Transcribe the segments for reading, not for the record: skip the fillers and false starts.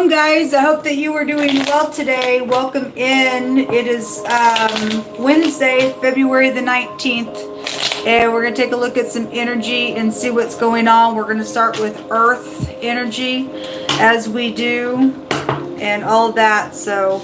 Shalom, guys. I hope that you are doing well today. Welcome in. It is Wednesday, February the 19th, and we're going to take a look at some energy and see what's going on. We're going to start with Earth energy, as we do, and all of that. So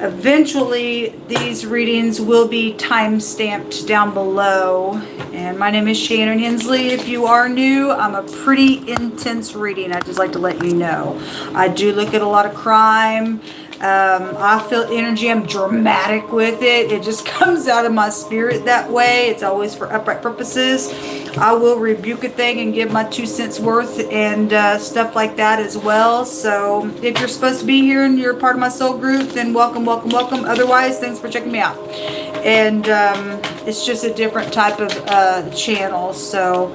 eventually these readings will be time stamped down below. And my name is Shannon Hensley. If you are new, I'm a pretty intense reading. I just like to let you know. I do look at a lot of crime. I feel energy. I'm dramatic with it. It just comes out of my spirit that way. It's always for upright purposes. I will rebuke a thing and give my 2 cents worth and stuff like that as well. So if you're supposed to be here and you're part of my soul group, then welcome, welcome, welcome. Otherwise, thanks for checking me out. And it's just a different type of channel. So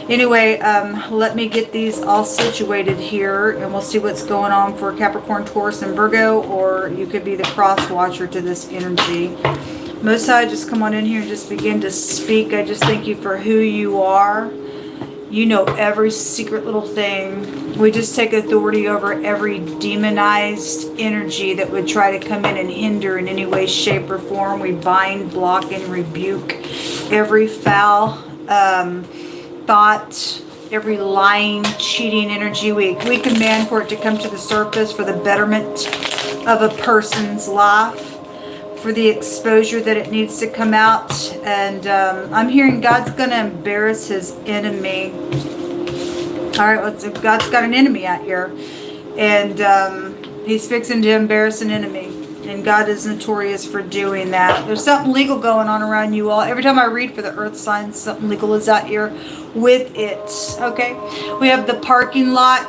anyway, let me get these all situated here, and we'll see what's going on for Capricorn, Taurus, and Virgo, or you could be the cross watcher to this energy. Most High, just come on in here and just begin to speak. I just thank you for who you are. You know every secret little thing. We just take authority over every demonized energy that would try to come in and hinder in any way, shape, or form. We bind, block, and rebuke every foul thought, every lying, cheating energy. We command for it to come to the surface for the betterment of a person's life, for the exposure that it needs to come out. And I'm hearing God's going to embarrass his enemy. All right, God's got an enemy out here, and he's fixing to embarrass an enemy. And God is notorious for doing that. There's something legal going on around you all. Every time I read for the earth signs, something legal is out here with it. Okay, we have the parking lot.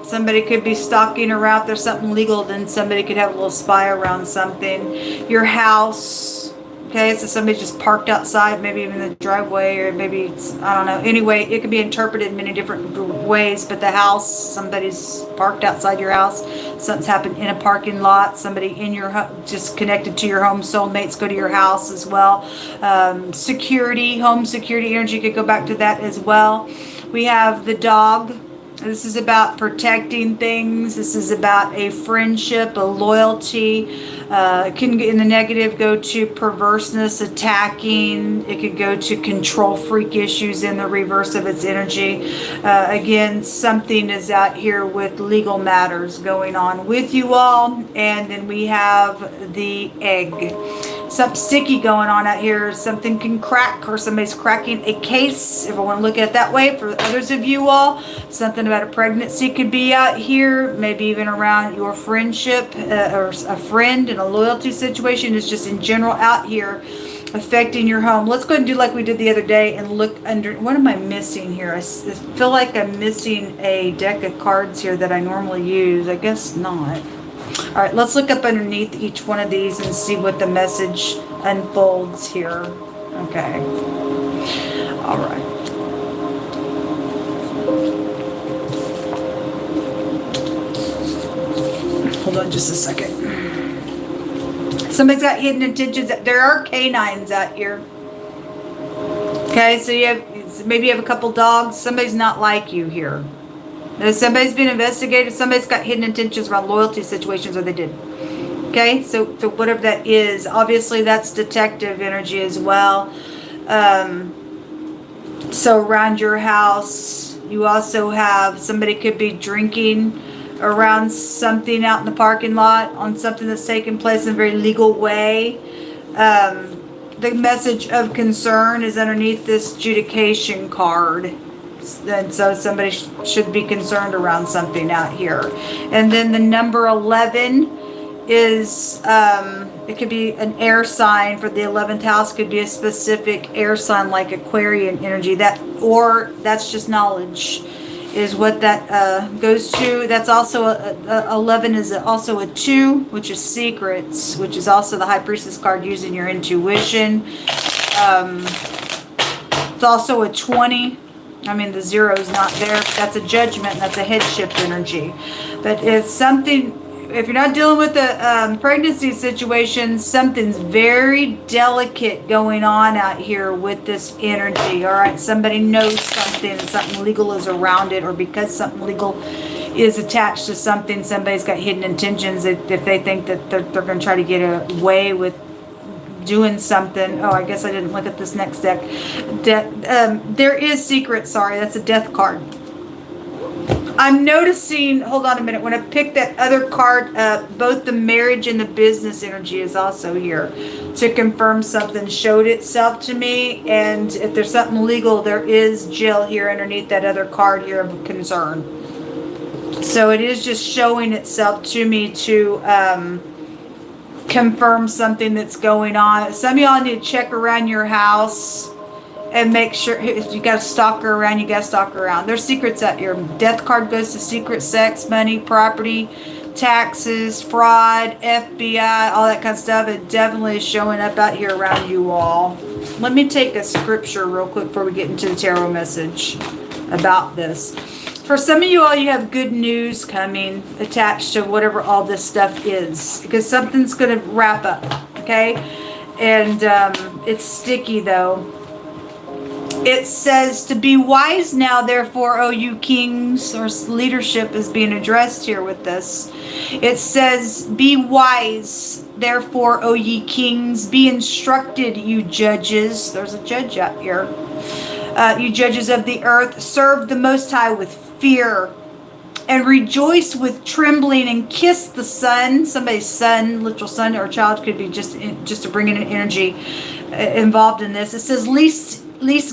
Somebody could be stalking around. If there's something legal, then somebody could have a little spy around something. Your house. Okay, so somebody just parked outside, maybe even in the driveway, or maybe it's, I don't know. Anyway, it could be interpreted in many different ways, but the house, somebody's parked outside your house. Something's happened in a parking lot. Somebody in your just connected to your home. Soulmates go to your house as well. Security, home security energy could go back to that as well. We have the dog. This is about protecting things. This is about a friendship, a loyalty. It can, in the negative, go to perverseness, attacking. It could go to control freak issues in the reverse of its energy. Again, something is out here with legal matters going on with you all. And then we have the egg. Something sticky going on out here. Something can crack, or somebody's cracking a case, if I want to look at it that way. For others of you all, something about a pregnancy could be out here, maybe even around your friendship, or a friend in a loyalty situation is just in general out here affecting your home. Let's go and do like we did the other day and look under. What am I missing here? I feel like I'm missing a deck of cards here that I normally use. I guess not. All right, let's look up underneath each one of these and see what the message unfolds here. Okay. All right. Hold on just a second. Somebody's got hidden intentions. There are canines out here. Okay, so maybe you have a couple dogs. Somebody's not like you here. Somebody's been investigated. Somebody's got hidden intentions around loyalty situations, or they did. Okay, so whatever that is, obviously that's detective energy as well. So around your house, you also have somebody could be drinking around something out in the parking lot on something that's taking place in a very legal way. The message of concern is underneath this adjudication card. And so somebody should be concerned around something out here. And then the number 11 is, it could be an air sign. For the 11th house could be a specific air sign like Aquarian energy. Or that's just knowledge is what that goes to. That's also 11 is also a 2, which is secrets, which is also the High Priestess card, using your intuition. It's also a 20. I mean, the 0 is not there. That's a judgment. That's a headship energy. But if you're not dealing with a pregnancy situation, something's very delicate going on out here with this energy. All right, somebody knows something, and something legal is around it, or because something legal is attached to something. Somebody's got hidden intentions if they think that they're going to try to get away with doing something. Oh, I guess I didn't look at this next deck. There is secret. Sorry, that's a death card. I'm noticing, hold on a minute, when I picked that other card up, both the marriage and the business energy is also here to confirm something showed itself to me. And if there's something legal, there is jail here underneath that other card here of concern. So it is just showing itself to me to confirm something that's going on. Some of y'all need to check around your house and make sure, if you got a stalker around, you got a stalker around. There's secrets out here. Death card goes to secret, sex, money, property, taxes, fraud, FBI, all that kind of stuff. It definitely is showing up out here around you all. Let me take a scripture real quick before we get into the tarot message about this. For some of you all, you have good news coming attached to whatever all this stuff is, because something's going to wrap up, okay? And it's sticky, though. It says to be wise now, therefore, O you kings, or leadership is being addressed here with this. It says, be wise, therefore, O ye kings, be instructed, you judges. There's a judge out here. You judges of the earth, serve the Most High with fear and rejoice with trembling and kiss the son. Somebody's son, literal son or child, could be just to bring in an energy involved in this. It says, least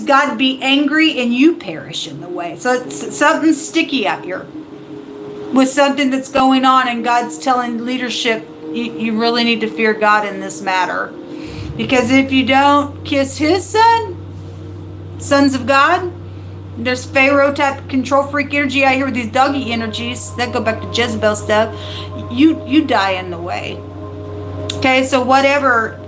God be angry and you perish in the way. So it's something sticky out here with something that's going on, and God's telling leadership, you really need to fear God in this matter. Because if you don't kiss his sons of God, there's Pharaoh type control freak energy out here with these doggy energies that go back to Jezebel stuff. You die in the way. Okay, so whatever.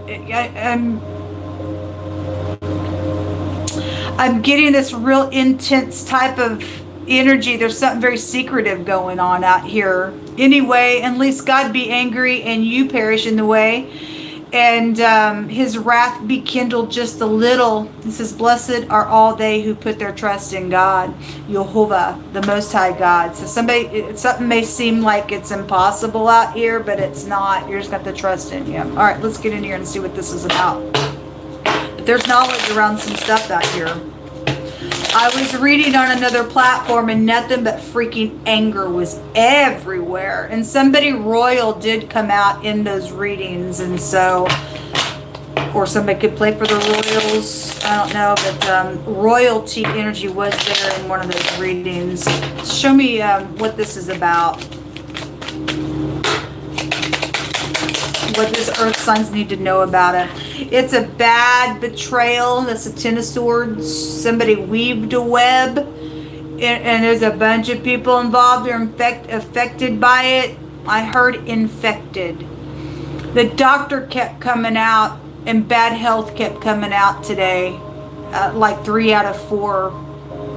I'm getting this real intense type of energy. There's something very secretive going on out here. Anyway, unless God be angry and you perish in the way, and his wrath be kindled just a little. It says, blessed are all they who put their trust in God, Jehovah, the Most High God. So something may seem like it's impossible out here, but it's not. You just got to trust in him. All right, let's get in here and see what this is about. But there's knowledge around some stuff out here. I was reading on another platform and nothing but freaking anger was everywhere. And somebody royal did come out in those readings. And so, or somebody could play for the Royals. I don't know, but royalty energy was there in one of those readings. Show me what this is about. What does earth signs need to know about it? It's a bad betrayal. That's a Ten of Swords. Somebody weaved a web, and there's a bunch of people involved. They're affected by it. I heard infected. The doctor kept coming out, and bad health kept coming out today. Like 3 out of 4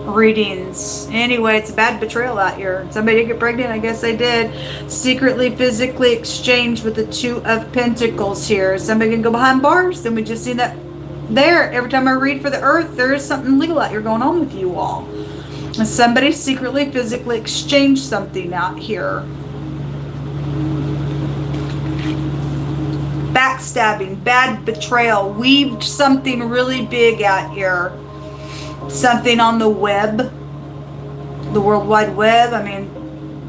readings. Anyway, it's a bad betrayal out here. Somebody did get pregnant. I guess they did. Secretly, physically exchanged with the Two of Pentacles here. Somebody can go behind bars. And we just see that there. Every time I read for the earth, there is something legal out here going on with you all. And somebody secretly, physically exchanged something out here. Backstabbing, bad betrayal, weaved something really big out here. Something on the web, the World Wide Web. I mean,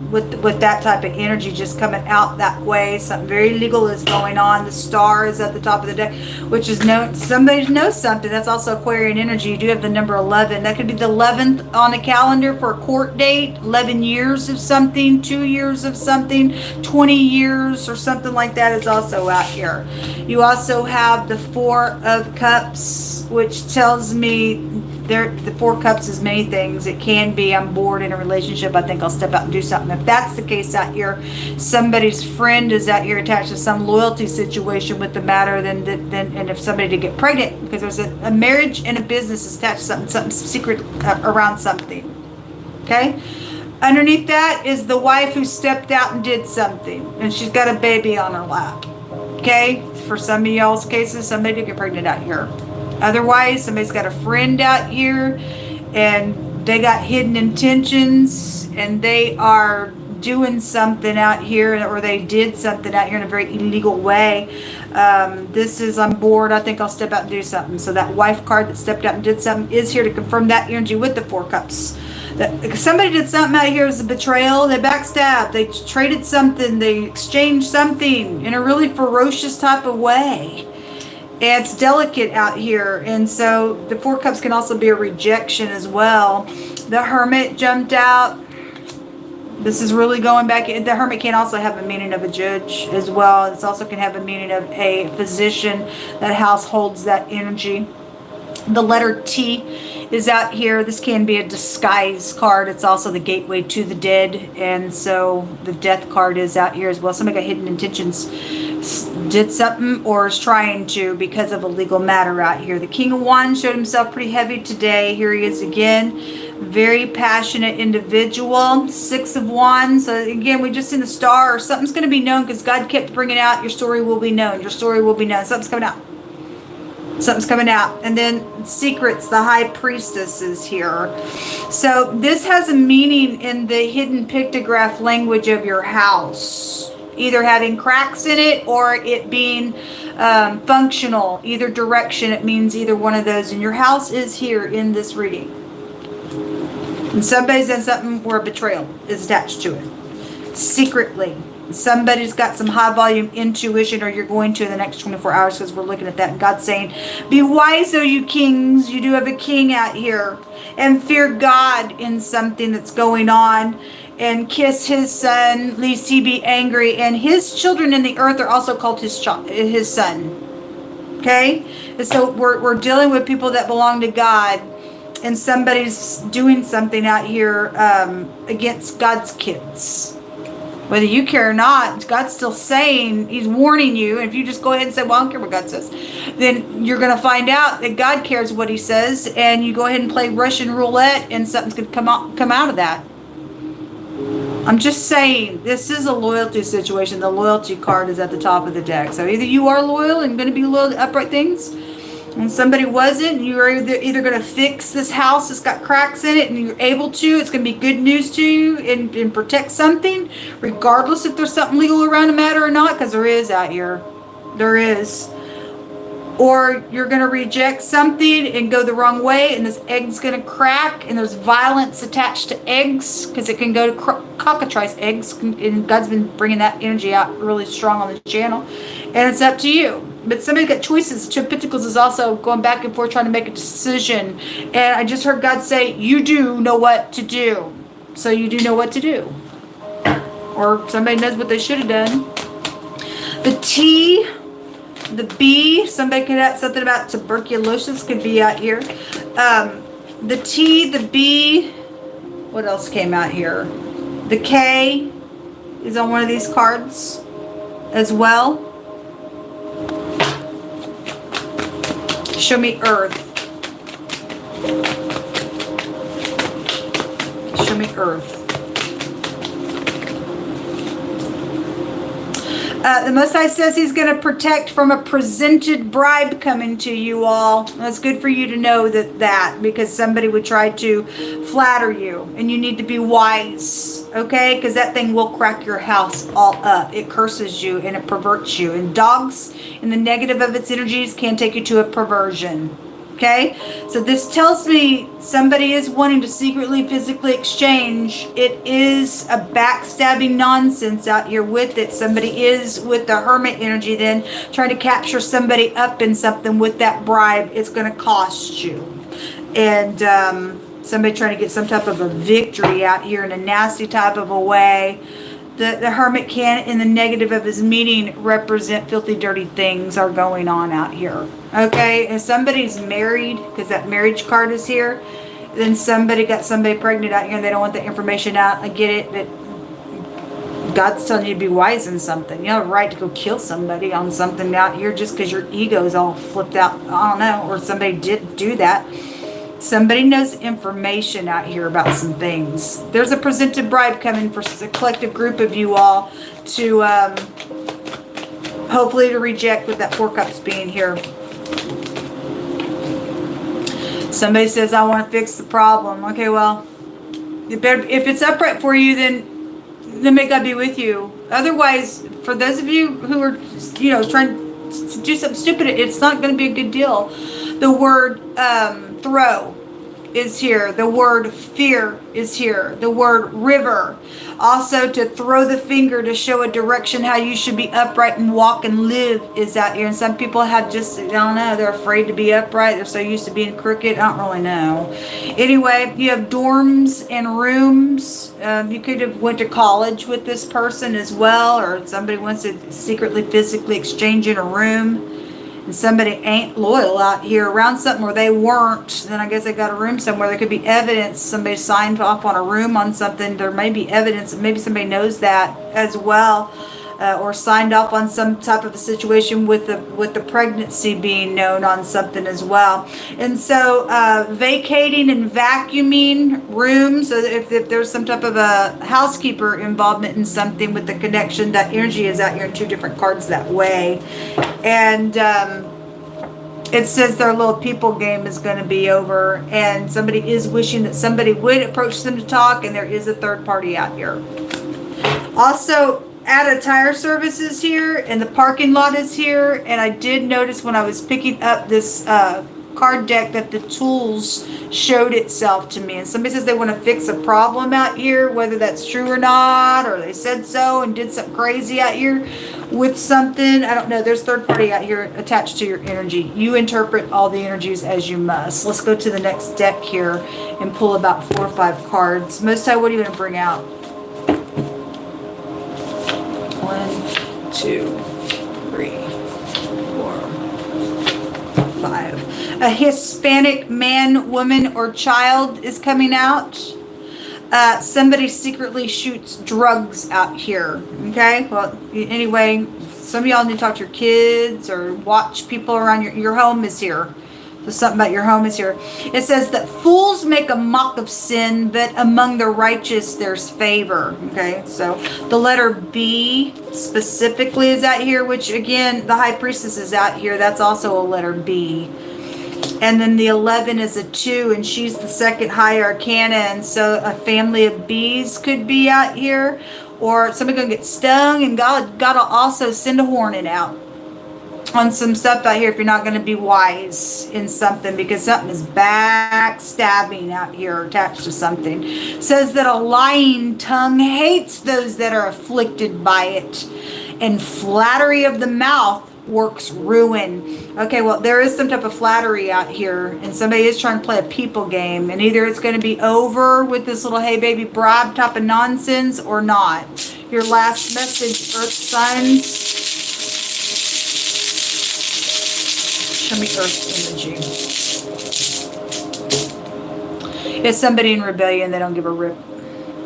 with that type of energy just coming out that way, something very legal is going on. The star is at the top of the deck, which is somebody knows something. That's also Aquarian energy. You do have the number 11. That could be the 11th on a calendar for a court date. 11 years of something, 2 years of something, 20 years or something like that is also out here. You also have the Four of Cups, which tells me the Four Cups is many things. It can be, I'm bored in a relationship, I think I'll step out and do something. If that's the case out here, somebody's friend is out here attached to some loyalty situation with the matter, then and if somebody did get pregnant, because there's a marriage and a business is attached to something secret around something. Okay? Underneath that is the wife who stepped out and did something, and she's got a baby on her lap. Okay? For some of y'all's cases, somebody did get pregnant out here. Otherwise, somebody's got a friend out here, and They got hidden intentions, and they are doing something out here, or they did something out here in a very illegal way. This is, I'm bored, I think I'll step out and do something. So that wife card that stepped out and did something is here to confirm that energy with the Four Cups. That somebody did something out here as a betrayal. They backstabbed, they traded something, they exchanged something in a really ferocious type of way. And it's delicate out here. And so the Four Cups can also be a rejection as well. The Hermit jumped out. This is really going back. The Hermit can also have a meaning of a judge as well. It also can have a meaning of a physician. That house holds that energy. The letter T is out here. This can be a disguise card. It's also the gateway to the dead. And so the death card is out here as well. Somebody got hidden intentions, did something, or is trying to because of a legal matter out here. The King of Wands showed himself pretty heavy today. Here he is again. Very passionate individual. Six of Wands. So again, we just seen the star. Something's going to be known because God kept bringing out, your story will be known. Your story will be known. Something's coming out. Something's coming out. And then secrets, the High Priestess is here. So this has a meaning in the hidden pictograph language of your house. Either having cracks in it or it being functional. Either direction, it means either one of those. And your house is here in this reading. And somebody's done something where a betrayal is attached to it. Secretly. Somebody's got some high volume intuition, or you're going to in the next 24 hours, because we're looking at that. And God's saying, be wise, O you kings. You do have a king out here. And fear God in something that's going on. And kiss his son, lest he be angry. And his children in the earth are also called his son. Okay? And so we're dealing with people that belong to God. And somebody's doing something out here against God's kids. Whether you care or not, God's still saying, he's warning you. And if you just go ahead and say, well, I don't care what God says, then you're going to find out that God cares what he says. And you go ahead and play Russian roulette, and something's going to come out of that. I'm just saying, this is a loyalty situation. The loyalty card is at the top of the deck. So either you are loyal and going to be loyal to upright things, and somebody wasn't, and you're either going to fix this house that's got cracks in it, and you're able to. It's going to be good news to you and protect something, regardless if there's something legal around the matter or not, because there is out here. There is. Or you're going to reject something and go the wrong way, and this egg's going to crack, and there's violence attached to eggs, because it can go to cockatrice eggs, and God's been bringing that energy out really strong on the channel, and it's up to you. But somebody's got choices. Two of Pentacles is also going back and forth trying to make a decision, and I just heard God say, you do know what to do. So you do know what to do. Or somebody knows what they should have done. The T... The B, somebody could have something about tuberculosis, could be out here. The T, the B, what else came out here? The K is on one of these cards as well. Show me Earth. Show me Earth. The Most High says he's going to protect from a presented bribe coming to you all. That's good for you to know that because somebody would try to flatter you, and you need to be wise, okay? Because that thing will crack your house all up. It curses you and it perverts you. And dogs, in the negative of its energies, can take you to a perversion. Okay, so this tells me somebody is wanting to secretly, physically exchange. It is a backstabbing nonsense out here with it. Somebody is with the Hermit energy then trying to capture somebody up in something with that bribe. It's going to cost you. And somebody trying to get some type of a victory out here in a nasty type of a way. The Hermit can, in the negative of his meaning, represent filthy, dirty things are going on out here. Okay, if somebody's married, because that marriage card is here, then somebody got somebody pregnant out here and they don't want the information out. I get it, but God's telling you to be wise in something. You have a right to go kill somebody on something out here just because your ego is all flipped out. I don't know, or somebody did do that. Somebody knows information out here about some things. There's a presented bribe coming for a collective group of you all to hopefully to reject with that Four Cups being here. Somebody says, I want to fix the problem. Okay, well, if it's upright for you, then may God be with you. Otherwise, for those of you who are, trying to do something stupid, it's not going to be a good deal. The word throw is here. The word fear is here. The word river. Also, to throw the finger to show a direction how you should be upright and walk and live is out here. And some people have just, I don't know, they're afraid to be upright. They're so used to being crooked. I don't really know. Anyway, you have dorms and rooms. You could have went to college with this person as well, or somebody wants to secretly, physically exchange in a room. And somebody ain't loyal out here around something where they weren't, then I guess they got a room somewhere. There could be evidence. Somebody signed off on a room on something. There may be evidence. Maybe somebody knows that as well. Or signed off on some type of a situation with the pregnancy being known on something as well. And so vacating and vacuuming rooms, so if there's some type of a housekeeper involvement in something with the connection, that energy is out here in two different cards that way. And it says their little people game is going to be over, and somebody is wishing that somebody would approach them to talk, and there is a third party out here. Also, Add a tire service is here, and the parking lot is here. And I did notice when I was picking up this card deck that the tools showed itself to me. And somebody says they want to fix a problem out here, whether that's true or not, or they said so and did something crazy out here with something. I don't know. There's third party out here attached to your energy. You interpret all the energies as you must. Let's go to the next deck here and pull about 4 or 5 cards. Most High, what are you going to bring out? 1, 2, 3, 4, 5. A Hispanic man, woman, or child is coming out. Somebody secretly shoots drugs out here. Okay? Well, anyway, some of y'all need to talk to your kids or watch people around your home is here. So something about your home is here. It says that fools make a mock of sin, but among the righteous there's favor. Okay, so the letter B specifically is out here, which again, the High Priestess is out here. That's also a letter B. And then the 11 is a 2, and she's the second high arcana. And so a family of bees could be out here, or somebody gonna get stung, and God will also send a hornet out on some stuff out here if you're not going to be wise in something, because something is backstabbing out here attached to something. It says that a lying tongue hates those that are afflicted by it, and flattery of the mouth works ruin. Okay, well, there is some type of flattery out here, and somebody is trying to play a people game, and either it's going to be over with this little hey baby bribe type of nonsense or not. Your last message, Earth signs. Show me Earth energy. It's somebody in rebellion. They don't give a rip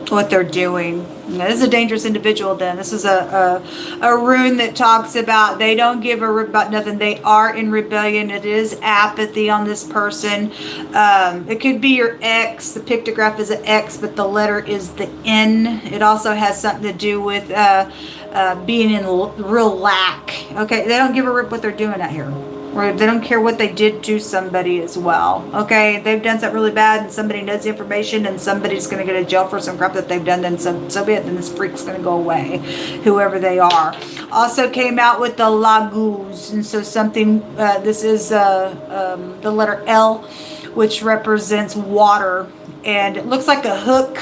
what they're doing. Now, this is a dangerous individual then. This is a rune that talks about they don't give a rip about nothing. They are in rebellion. It is apathy on this person. It could be your ex. The pictograph is an X, but the letter is the N. It also has something to do with being in real lack. Okay, they don't give a rip what they're doing out here. Or they don't care what they did to somebody as well. Okay, they've done something really bad and somebody knows the information and somebody's going to go to jail for some crap that they've done, then so be it. Then this freak's going to go away, whoever they are. Also came out with the Laguz. And so something, this is the letter L, which represents water. And it looks like a hook.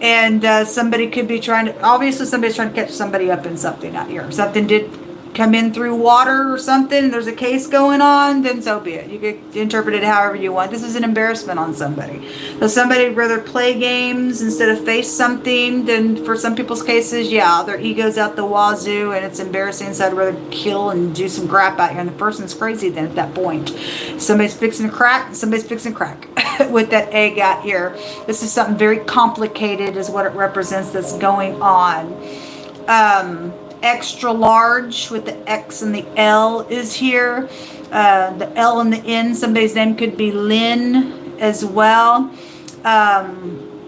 And somebody could be trying to, obviously somebody's trying to catch somebody up in something out here. Something did come in through water or something, there's a case going on, then so be it. You could interpret it however you want. This is an embarrassment on somebody. So somebody would rather play games instead of face something. Then for some people's cases, yeah, their ego's out the wazoo and it's embarrassing, so I'd rather kill and do some crap out here. And the person's crazy then at that point. Somebody's fixing to crack, somebody's fixing to crack with that egg out here. This is something very complicated is what it represents that's going on. Extra large with the X and the L is here. The L and the N, somebody's name could be Lynn as well.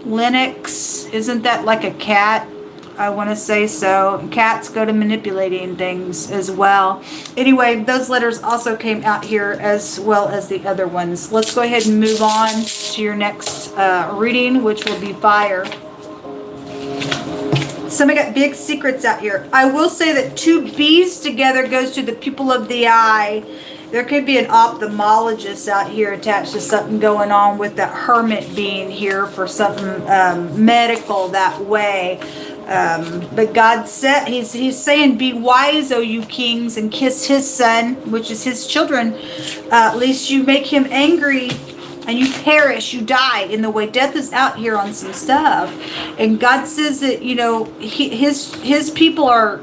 Linux, isn't that like a cat? I want to say so. Cats go to manipulating things as well. Anyway, those letters also came out here as well as the other ones. Let's go ahead and move on to your next reading, which will be fire. Somebody got big secrets out here. I will say that 2 B's together goes to the pupil of the eye. There could be an ophthalmologist out here attached to something going on with that hermit being here for something medical that way. But God said, he's saying, be wise, O you kings, and kiss his son, which is his children. Lest you make him angry and you perish, you die in the way. Death is out here on some stuff. And God says that, you know, his people are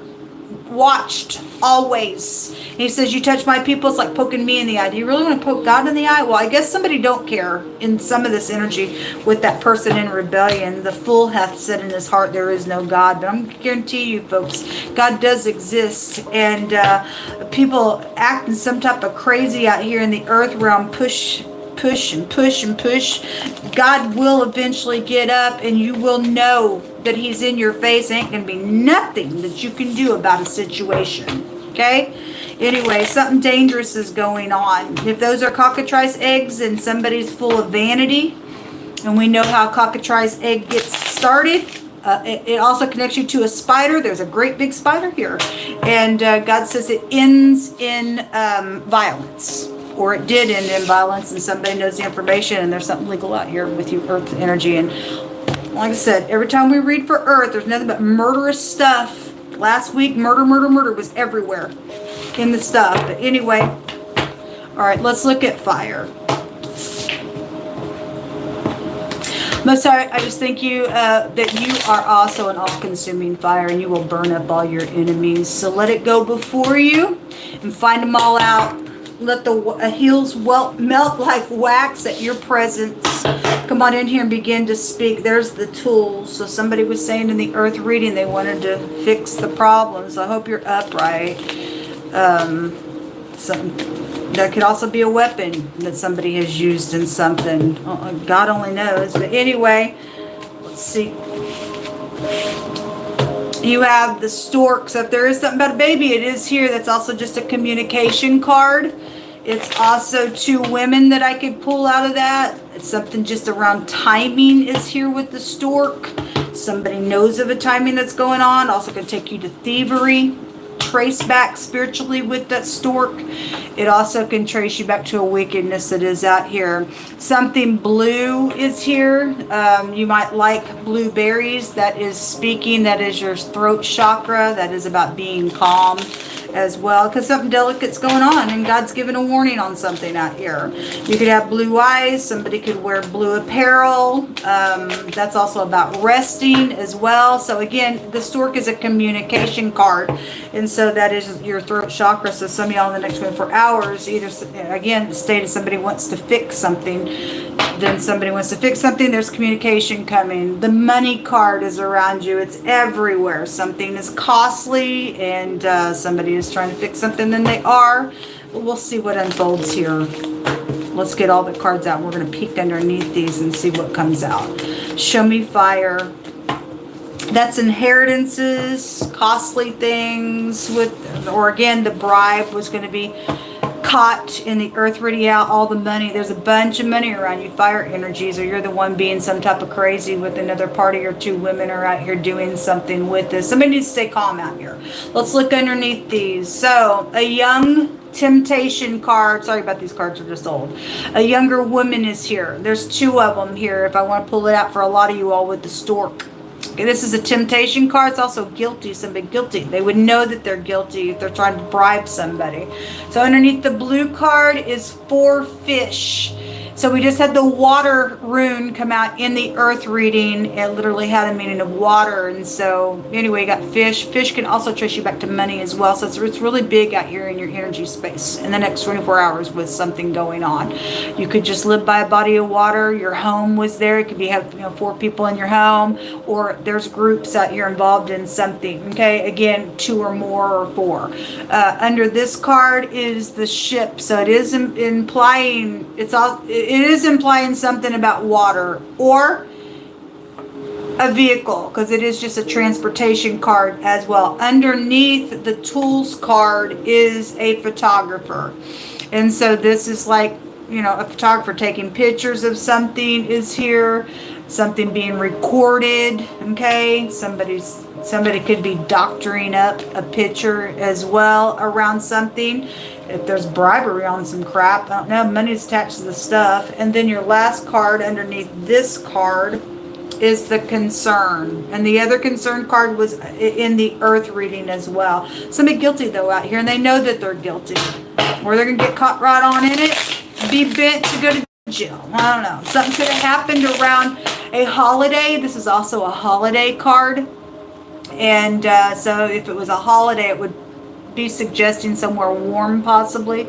watched always. And he says, you touch my people, it's like poking me in the eye. Do you really want to poke God in the eye? Well, I guess somebody don't care in some of this energy with that person in rebellion. The fool hath said in his heart, there is no God. But I'm guarantee you, folks, God does exist. And people acting some type of crazy out here in the earth realm, push and push and push. God will eventually get up, and you will know that he's in your face. Ain't gonna be nothing that you can do about a situation. Okay? Anyway, something dangerous is going on. If those are cockatrice eggs and somebody's full of vanity, and we know how cockatrice egg gets started, it also connects you to a spider. There's a great big spider here. And God says it ends in violence. Or it did end in violence, and somebody knows the information, and there's something legal out here with you, earth energy. And like I said, every time we read for earth, there's nothing but murderous stuff. Last week, murder was everywhere in the stuff. But anyway, all right, let's look at fire. Most High, I just thank you that you are also an all-consuming fire, and you will burn up all your enemies. So let it go before you and find them all out. Let the heels melt like wax at your presence. Come on in here and begin to speak. There's the tools. So somebody was saying in the earth reading they wanted to fix the problems. I hope you're upright. That could also be a weapon that somebody has used in something. God only knows. But anyway, let's see. You have the stork. So if there is something about a baby, it is here. That's also just a communication card. It's also 2 women that I could pull out of that. It's something just around timing is here with the stork. Somebody knows of a timing that's going on. Also can take you to thievery. Trace back spiritually with that stork. It also can trace you back to a wickedness that is out here. Something blue is here. You might like blueberries. That is speaking. That is your throat chakra. That is about being calm as well, because something delicate's going on, and God's given a warning on something out here. You could have blue eyes. Somebody could wear blue apparel. That's also about resting as well. So again, the stork is a communication card, and so that is your throat chakra. So some of y'all in the next 24 hours, either again stated somebody wants to fix something, then somebody wants to fix something. There's communication coming. The money card is around you. It's everywhere. Something is costly, and somebody is trying to fix something, then they are. But we'll see what unfolds here. Let's get all the cards out. We're going to peek underneath these and see what comes out. Show me fire. That's inheritances, costly things with, or again, the bribe was going to be caught in the earth reading out all the money. There's a bunch of money around you, fire energies, or you're the one being some type of crazy with another party, or 2 women are out here doing something with this. Somebody needs to stay calm out here. Let's look underneath these. So a young temptation card. Sorry about these cards, are just old. A younger woman is here. There's 2 of them here if I want to pull it out for a lot of you all with the stork. Okay, this is a temptation card. It's also guilty. Somebody guilty. They would know that they're guilty if they're trying to bribe somebody. So underneath the blue card is 4 fish. So we just had the water rune come out in the earth reading. It literally had a meaning of water. And so anyway, you got fish. Fish can also trace you back to money as well. So it's really big out here in your energy space in the next 24 hours with something going on. You could just live by a body of water. Your home was there. It could be have 4 people in your home, or there's groups out here involved in something. Okay, again, 2 or more, or 4. Under this card is the ship. So it is implying it is implying something about water, or a vehicle, because it is just a transportation card as well. Underneath the tools card is a photographer. And so this is like, you know, a photographer taking pictures of something is here. Something being recorded, okay? Somebody could be doctoring up a picture as well around something. If there's bribery on some crap, I don't know, money's attached to the stuff. And then your last card underneath this card is the concern. And the other concern card was in the earth reading as well. Somebody guilty though out here, and they know that they're guilty. Or they're going to get caught right on in it, be bent to go to jail. I don't know. Something could have happened around a holiday. This is also a holiday card. And so if it was a holiday, it would be suggesting somewhere warm, possibly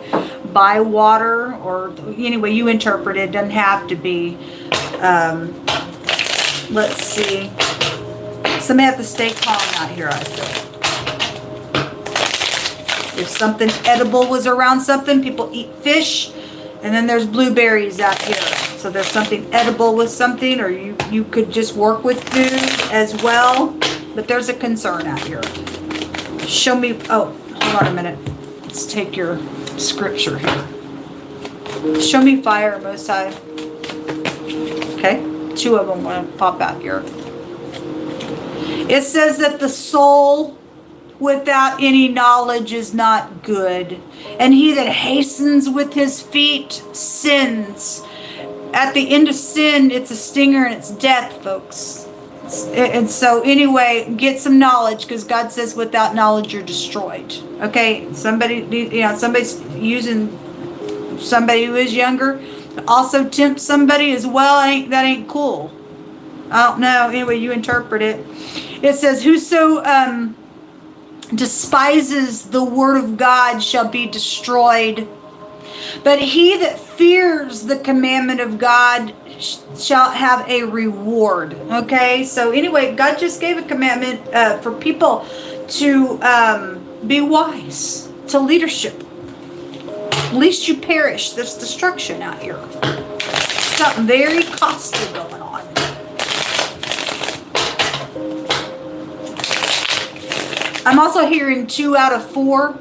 by water, or anyway you interpret it. Doesn't have to be. Let's see. Somebody have to stay calm out here, I feel. If something edible was around something, people eat fish, and then there's blueberries out here. So there's something edible with something, or you could just work with food as well. But there's a concern out here. Show me, oh, hold on a minute. Let's take your scripture here. Show me fire, Most High. Okay, 2 of them want to pop out here. It says that the soul without any knowledge is not good, and he that hastens with his feet sins. At the end of sin, it's a stinger and it's death, folks. And so anyway, get some knowledge, because God says without knowledge you're destroyed. Okay, somebody's using somebody who is younger to also tempt somebody as well. That ain't cool. I don't know. Anyway, you interpret it. It says, whoso despises the word of God shall be destroyed, but he that fears the commandment of God shall have a reward. Okay, so anyway, God just gave a commandment for people to be wise to leadership. Least you perish. There's destruction out here. Something very costly going on. I'm also hearing 2 out of 4.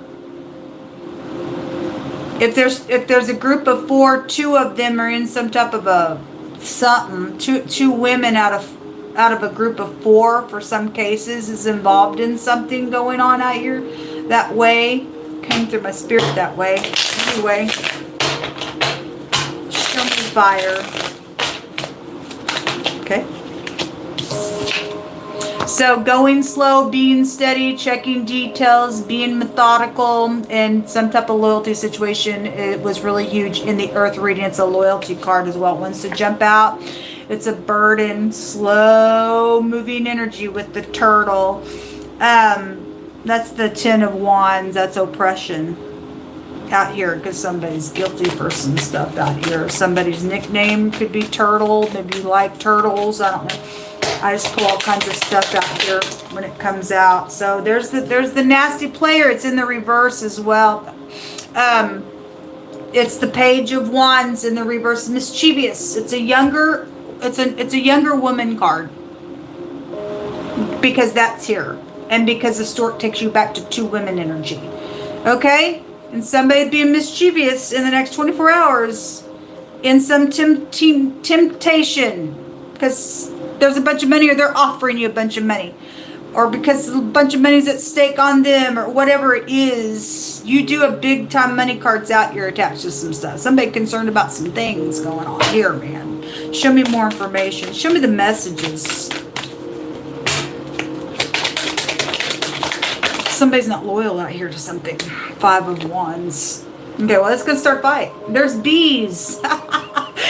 If there's a group of 4, 2 of them are in some type of a something. Two women out of a group of 4 for some cases is involved in something going on out here. That way came through my spirit that way. Anyway, show me fire. Okay. So going slow, being steady, checking details, being methodical, and some type of loyalty situation. It was really huge in the earth reading. It's a loyalty card as well. It wants to jump out. It's a burden, slow moving energy with the turtle. That's the 10 of Wands. That's oppression out here, because somebody's guilty for some stuff out here. Somebody's nickname could be Turtle. Maybe you like turtles. I don't know. I just pull all kinds of stuff out here when it comes out. So there's the nasty player. It's in the reverse as well. It's the Page of Wands in the reverse. Mischievous. It's a younger woman card, because that's here, and because the stork takes you back to 2 women energy. Okay, and somebody being mischievous in the next 24 hours in some temptation, because there's a bunch of money, or they're offering you a bunch of money, or because a bunch of money's at stake on them, or whatever it is. You do have big time money cards out here attached to some stuff. Somebody concerned about some things going on here, man. Show me more information. Show me the messages. Somebody's not loyal out here to something. 5 of Wands. Okay, well, let's go start fight. There's bees.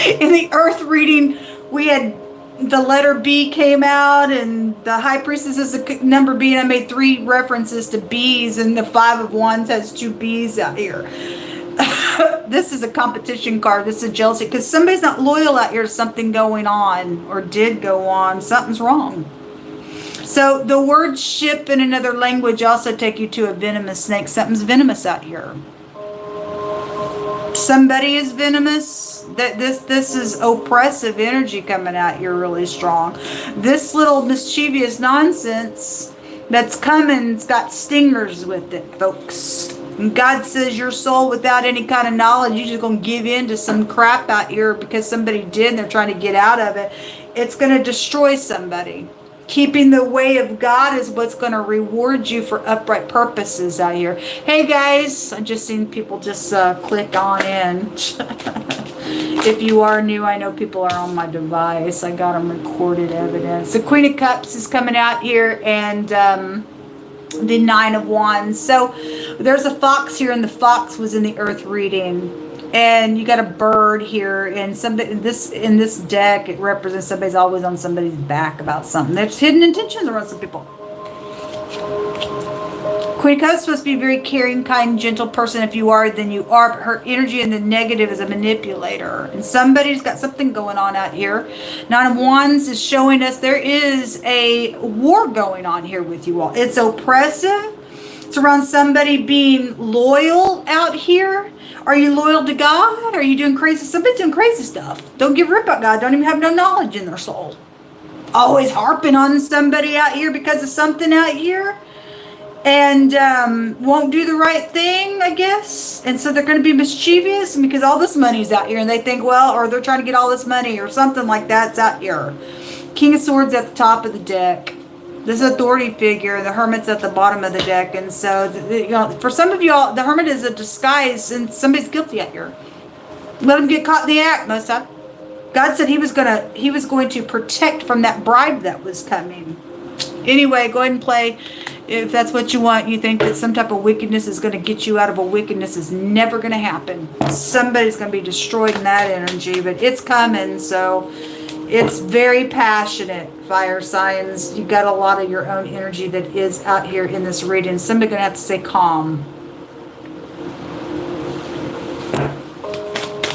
In the earth reading, we had the letter B came out, and the High Priestess is a number B, and I made 3 references to bees, and the 5 of Wands has 2 bees out here. This is a competition card. This is a jealousy, because somebody's not loyal out here to something going on, or did go on. Something's wrong. So the word ship in another language also take you to a venomous snake. Something's venomous out here. Somebody is venomous. This is oppressive energy coming out here really strong. This little mischievous nonsense that's coming's got stingers with it, folks. And God says your soul, without any kind of knowledge, you're just going to give in to some crap out here because somebody did and they're trying to get out of it. It's going to destroy somebody. Keeping the way of God is what's going to reward you for upright purposes out here. Hey guys, I just seen people just click on in. If you are new, I know people are on my device. I got them recorded evidence. The Queen of Cups is coming out here, and the Nine of Wands. So there's a fox here, and the fox was in the earth reading. And you got a bird here, and somebody in this deck, it represents somebody's always on somebody's back about something. There's hidden intentions around some people. Queen of Cups is supposed to be a very caring, kind, gentle person. If you are, then you are. But her energy in the negative is a manipulator. And somebody's got something going on out here. Nine of Wands is showing us there is a war going on here with you all. It's oppressive. It's around somebody being loyal out here. Are you loyal to God? Are you doing crazy? Somebody's doing crazy stuff. Don't give a rip about God. Don't even have no knowledge in their soul. Always harping on somebody out here because of something out here. And won't do the right thing, I guess. And so they're going to be mischievous because all this money's out here. And they think, well, or they're trying to get all this money or something like that's out here. King of Swords at the top of the deck. This authority figure, the Hermit's at the bottom of the deck. And so, you know, for some of y'all, the Hermit is a disguise and somebody's guilty out here. Let them get caught in the act most of the time. God said he was going to protect from that bribe that was coming. Anyway, go ahead and play. If that's what you want, you think that some type of wickedness is going to get you out of a wickedness, is never going to happen. Somebody's going to be destroyed in that energy, but it's coming. So it's very passionate, fire signs. You got a lot of your own energy that is out here in this reading. Somebody's going to have to stay calm.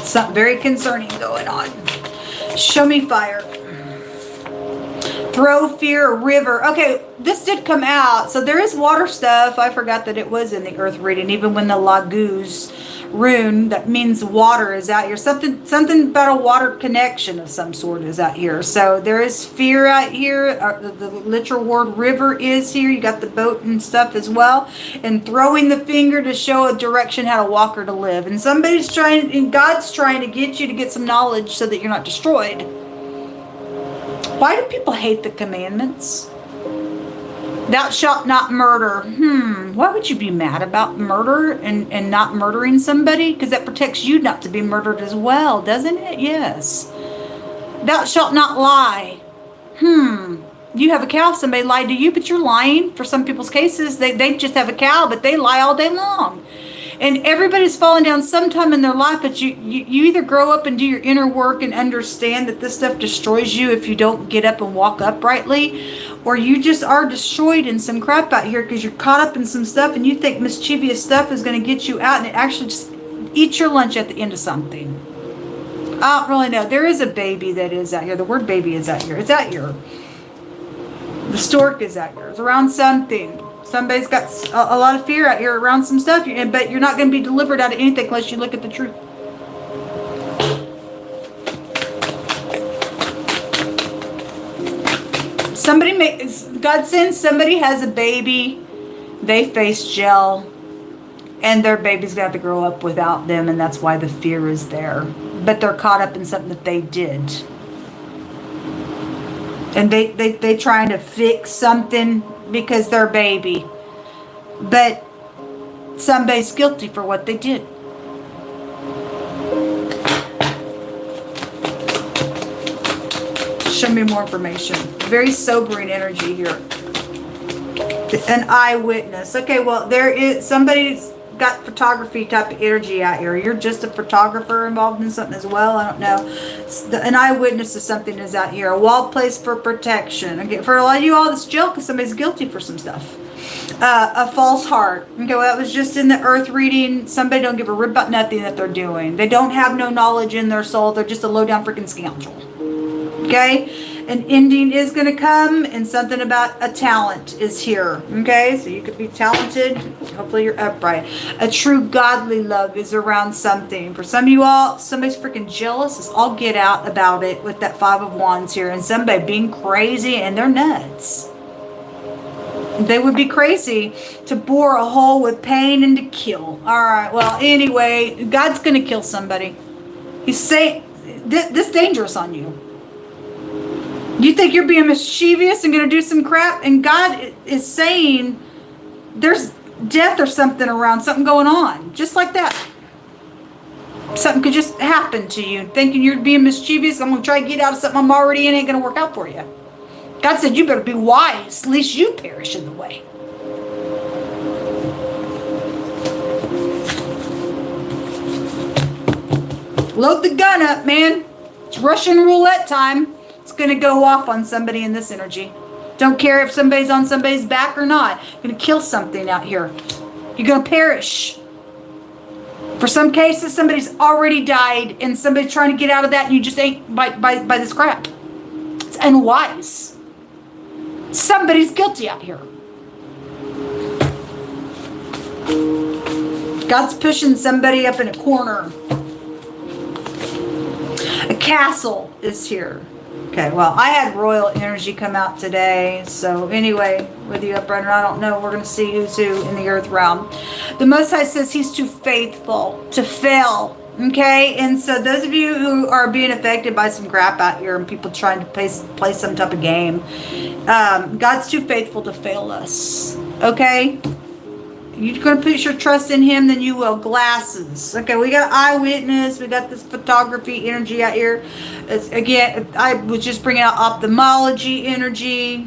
Something very concerning going on. Show me fire. Throw fear, river. Okay, this did come out. So there is water stuff. I forgot that it was in the earth reading. Even when the Laguz rune, that means water, is out here. Something about a water connection of some sort is out here. So there is fear out here. The literal word river is here. You got the boat and stuff as well. And throwing the finger to show a direction how to walk or to live. And somebody's trying, and God's trying to get you to get some knowledge so that you're not destroyed. Why do people hate the commandments? Thou shalt not murder. Why would you be mad about murder and not murdering somebody? Because that protects you not to be murdered as well, doesn't it? Yes. Thou shalt not lie. You have a cow, somebody lied to you, but you're lying. For some people's cases, they just have a cow, but they lie all day long. And everybody's fallen down sometime in their life, but you either grow up and do your inner work and understand that this stuff destroys you if you don't get up and walk uprightly, or you just are destroyed in some crap out here because you're caught up in some stuff and you think mischievous stuff is going to get you out, and it actually just eats your lunch at the end of something. I don't really know. There is a baby that is out here. The word baby is out here. It's out here. The stork is out here. It's around something. Somebody's got a lot of fear out here around some stuff, but you're not going to be delivered out of anything unless you look at the truth. God sends somebody has a baby, they face jail, and their baby's got to grow up without them, and that's why the fear is there. But they're caught up in something that they did. And they trying to fix something because they're a baby. But somebody's guilty for what they did. Show me more information. Very sobering energy here. An eyewitness. Okay, well, there is somebody's got photography type of energy out here. You're just a photographer involved in something as well. I don't know. An eyewitness to something is out here. A wall placed for protection. Okay, for a lot of you all, this jail because somebody's guilty for some stuff. A false heart. Okay, well, that was just in the earth reading. Somebody don't give a rip about nothing that they're doing. They don't have no knowledge in their soul. They're just a low down freaking scoundrel. Okay, An ending is going to come, and something about a talent is here. Okay, so you could be talented. Hopefully you're upright. A true godly love is around something. For some of you all, somebody's freaking jealous. It's all get out about it with that Five of Wands here. And somebody being crazy, and they're nuts. They would be crazy to bore a hole with pain and to kill. All right, well, anyway, God's going to kill somebody. He's saying this dangerous on you. You think you're being mischievous and going to do some crap, and God is saying there's death or something around, something going on, just like that. Something could just happen to you, thinking you're being mischievous. I'm going to try to get out of something I'm already in, ain't going to work out for you. God said you better be wise, lest you perish in the way. Load the gun up, man. It's Russian roulette time. It's going to go off on somebody in this energy. Don't care if somebody's on somebody's back or not. You're going to kill something out here. You're going to perish. For some cases, somebody's already died, and somebody's trying to get out of that, and you just ain't by this crap. It's unwise. Somebody's guilty out here. God's pushing somebody up in a corner. A castle is here. Okay, well, I had royal energy come out today. So anyway, whether you upright or not, I don't know. We're going to see who's who in the earth realm. The Most High says he's too faithful to fail. Okay, and so those of you who are being affected by some crap out here and people trying to play some type of game, God's too faithful to fail us. Okay? You're going to put your trust in him, then you will. Glasses. Okay, we got eyewitness. We got this photography energy out here. Again, I was just bringing out ophthalmology energy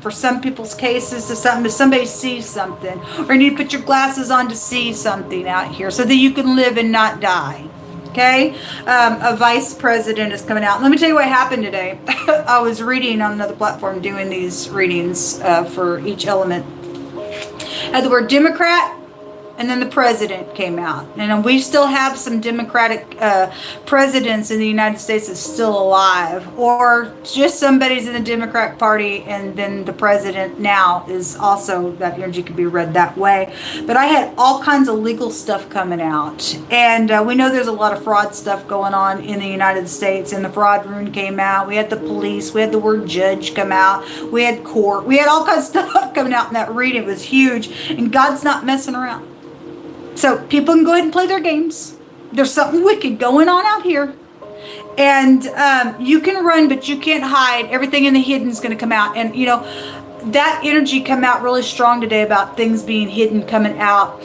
for some people's cases to something. If somebody sees something, or you need to put your glasses on to see something out here so that you can live and not die. Okay, a vice president is coming out. Let me tell you what happened today. I was reading on another platform, doing these readings for each element. Had the word Democrat, and then the president came out. And we still have some Democratic presidents in the United States that's still alive. Or just somebody's in the Democratic Party, and then the president now is also, that energy could be read that way. But I had all kinds of legal stuff coming out. And we know there's a lot of fraud stuff going on in the United States. And the fraud rune came out. We had the police. We had the word judge come out. We had court. We had all kinds of stuff coming out in that reading. It was huge. And God's not messing around. So people can go ahead and play their games. There's something wicked going on out here. And you can run, but you can't hide. Everything in the hidden is going to come out. And, you know, that energy come out really strong today about things being hidden, coming out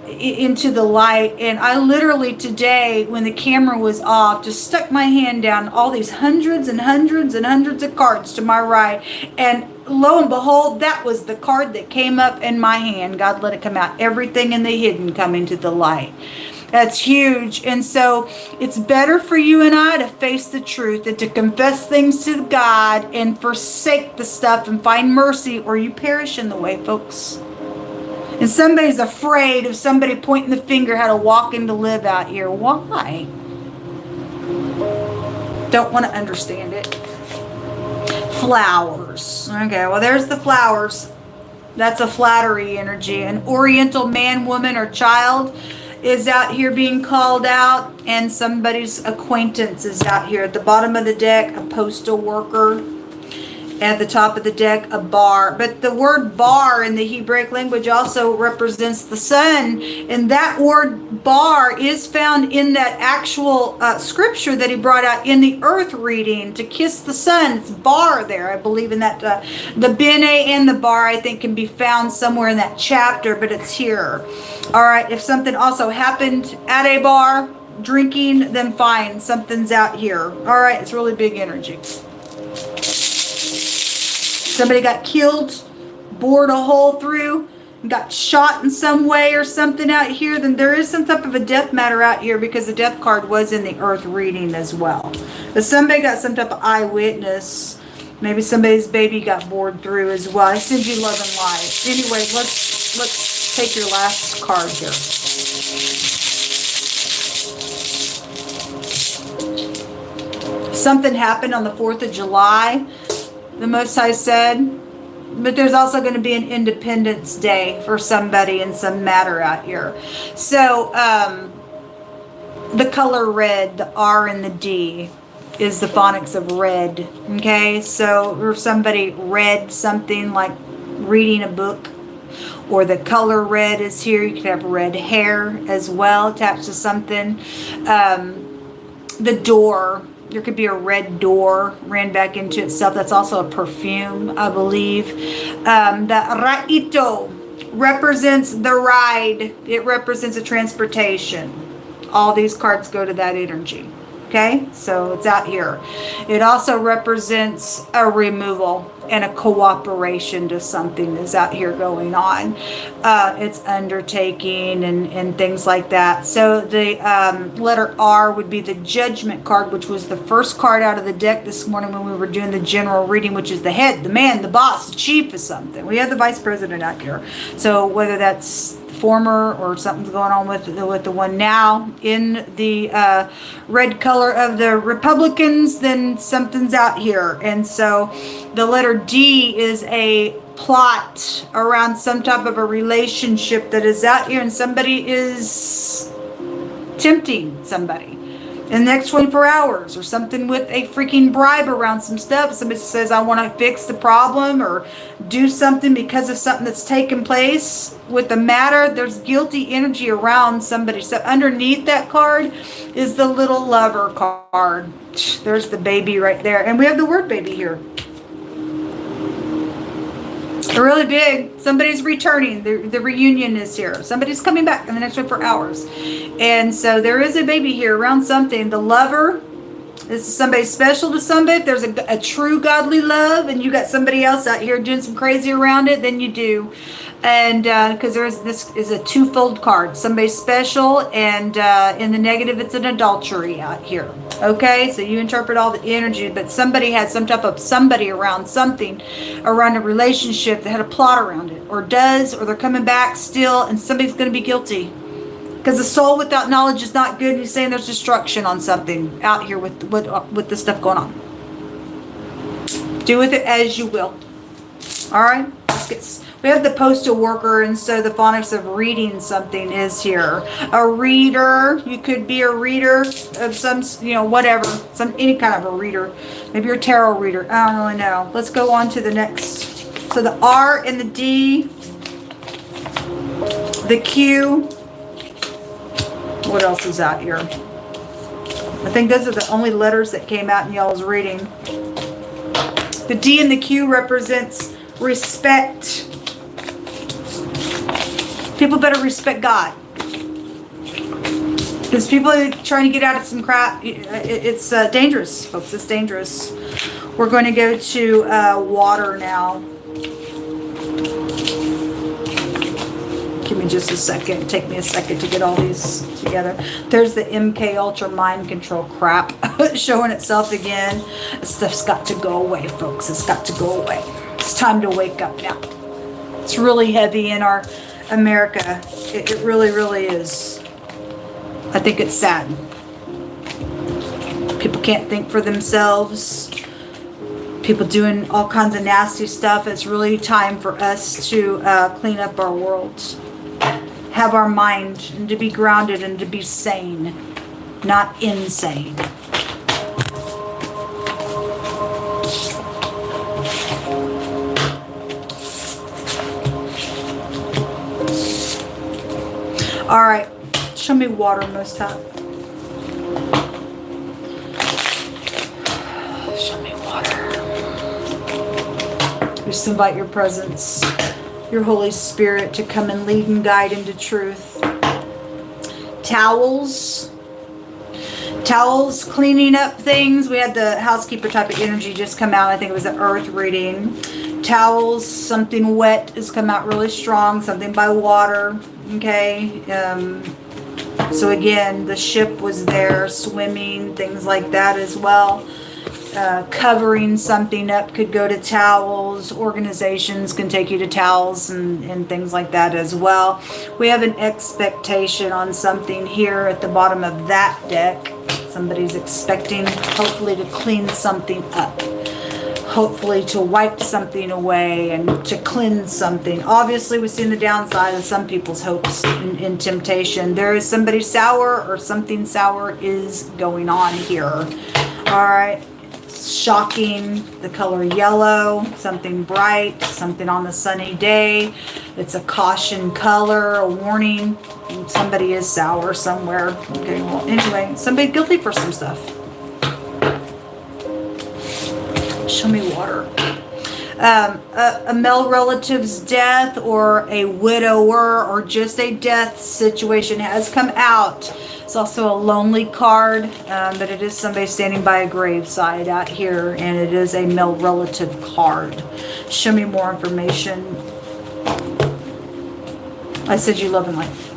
into the light. And I literally today, when the camera was off, just stuck my hand down all these hundreds and hundreds and hundreds of cards to my right. And lo and behold, that was the card that came up in my hand. God let it come out. Everything in the hidden coming to the light. That's huge. And so it's better for you and I to face the truth and to confess things to God and forsake the stuff and find mercy, or you perish in the way, folks. And somebody's afraid of somebody pointing the finger how to walk and to live out here. Why? Don't want to understand it. Flowers. Okay, well, there's the flowers. That's a flattery energy. An oriental man, woman, or child is out here being called out, and somebody's acquaintance is out here. At the bottom of the deck, a postal worker. At the top of the deck, a bar. But the word bar in the Hebraic language also represents the sun. And that word bar is found in that actual scripture that he brought out in the earth reading, to kiss the sun. It's bar there. I believe in that. The bene and the bar, I think, can be found somewhere in that chapter, but it's here. All right. If something also happened at a bar, drinking, then fine. Something's out here. All right. It's really big energy. Somebody got killed, bored a hole through, got shot in some way or something out here, then there is some type of a death matter out here, because the death card was in the earth reading as well. But somebody got some type of eyewitness. Maybe somebody's baby got bored through as well. I send you love and light. Anyway, let's take your last card here. Something happened on the 4th of July, the Most High said. But there's also going to be an Independence Day for somebody in some matter out here. So, the color red, the R and the D, is the phonics of red. Okay, so if somebody read something like reading a book, or the color red is here, you could have red hair as well attached to something. The door, there could be a red door ran back into itself. That's also a perfume, I believe. The Raito represents the ride. It represents a transportation. All these cards go to that energy. Okay, so it's out here. It also represents a removal and a cooperation to something that's out here going on. It's undertaking and things like that. So the letter R would be the Judgment card, which was the first card out of the deck this morning when we were doing the general reading, which is the head, the man, the boss, the chief of something. We have the Vice President out here. So whether that's former or something's going on with the one now in the red color of the Republicans, then something's out here. And so the letter D is a plot around some type of a relationship that is out here, and somebody is tempting somebody in the next 24 hours, or something with a freaking bribe around some stuff. Somebody says, I want to fix the problem or do something because of something that's taken place with the matter. There's guilty energy around somebody. So underneath that card is the little lover card. There's the baby right there. And we have the word baby here. Really big. Somebody's returning. The reunion is here. Somebody's coming back in the next 24 hours. And so there is a baby here around something. The lover, this is somebody special to somebody. If there's a true godly love and you got somebody else out here doing some crazy around it, then you do. And because this is a twofold card. Somebody special, and in the negative, it's an adultery out here. Okay, so you interpret all the energy, but somebody had some type of somebody around something, around a relationship that had a plot around it, or does, or they're coming back still, and somebody's going to be guilty. Because the soul without knowledge is not good. And he's saying there's destruction on something out here with this stuff going on. Do with it as you will. All right, we have the postal worker, and so the phonics of reading something is here. A reader, you could be a reader of some, whatever, any kind of a reader. Maybe you're a tarot reader. I don't really know. Let's go on to the next. So the R and the D, the Q. What else is out here? I think those are the only letters that came out in y'all's reading. The D and the Q represents respect. People better respect God. Because people are trying to get out of some crap. It's dangerous, folks. It's dangerous. We're going to go to water now. Give me just a second. Take me a second to get all these together. There's the MK Ultra mind control crap showing itself again. This stuff's got to go away, folks. It's got to go away. It's time to wake up now. It's really heavy in our America. It really, really is. I think it's sad. People can't think for themselves. People doing all kinds of nasty stuff. It's really time for us to clean up our world. Have our mind, and to be grounded and to be sane, not insane. All right, show me water, Most High. Show me water. Just invite your presence, your Holy Spirit, to come and lead and guide into truth. Towels, cleaning up things. We had the housekeeper type of energy just come out. I think it was the earth reading. Towels, something wet has come out really strong, something by water. Okay, so again, the ship was there, swimming, things like that as well. Covering something up could go to towels. Organizations can take you to towels and things like that as well. We have an expectation on something here at the bottom of that deck. Somebody's expecting, hopefully, to clean something up. Hopefully to wipe something away and to cleanse something. Obviously, we've seen the downside of some people's hopes in temptation. There is somebody sour or something sour is going on here. All right. Shocking. The color yellow. Something bright. Something on a sunny day. It's a caution color. A warning. Somebody is sour somewhere. Okay. Well, anyway. Somebody guilty for some stuff. Show me water. A male relative's death or a widower or just a death situation has come out. It's also a lonely card, but it is somebody standing by a graveside out here, and it is a male relative card. Show me more information. I said you love and life.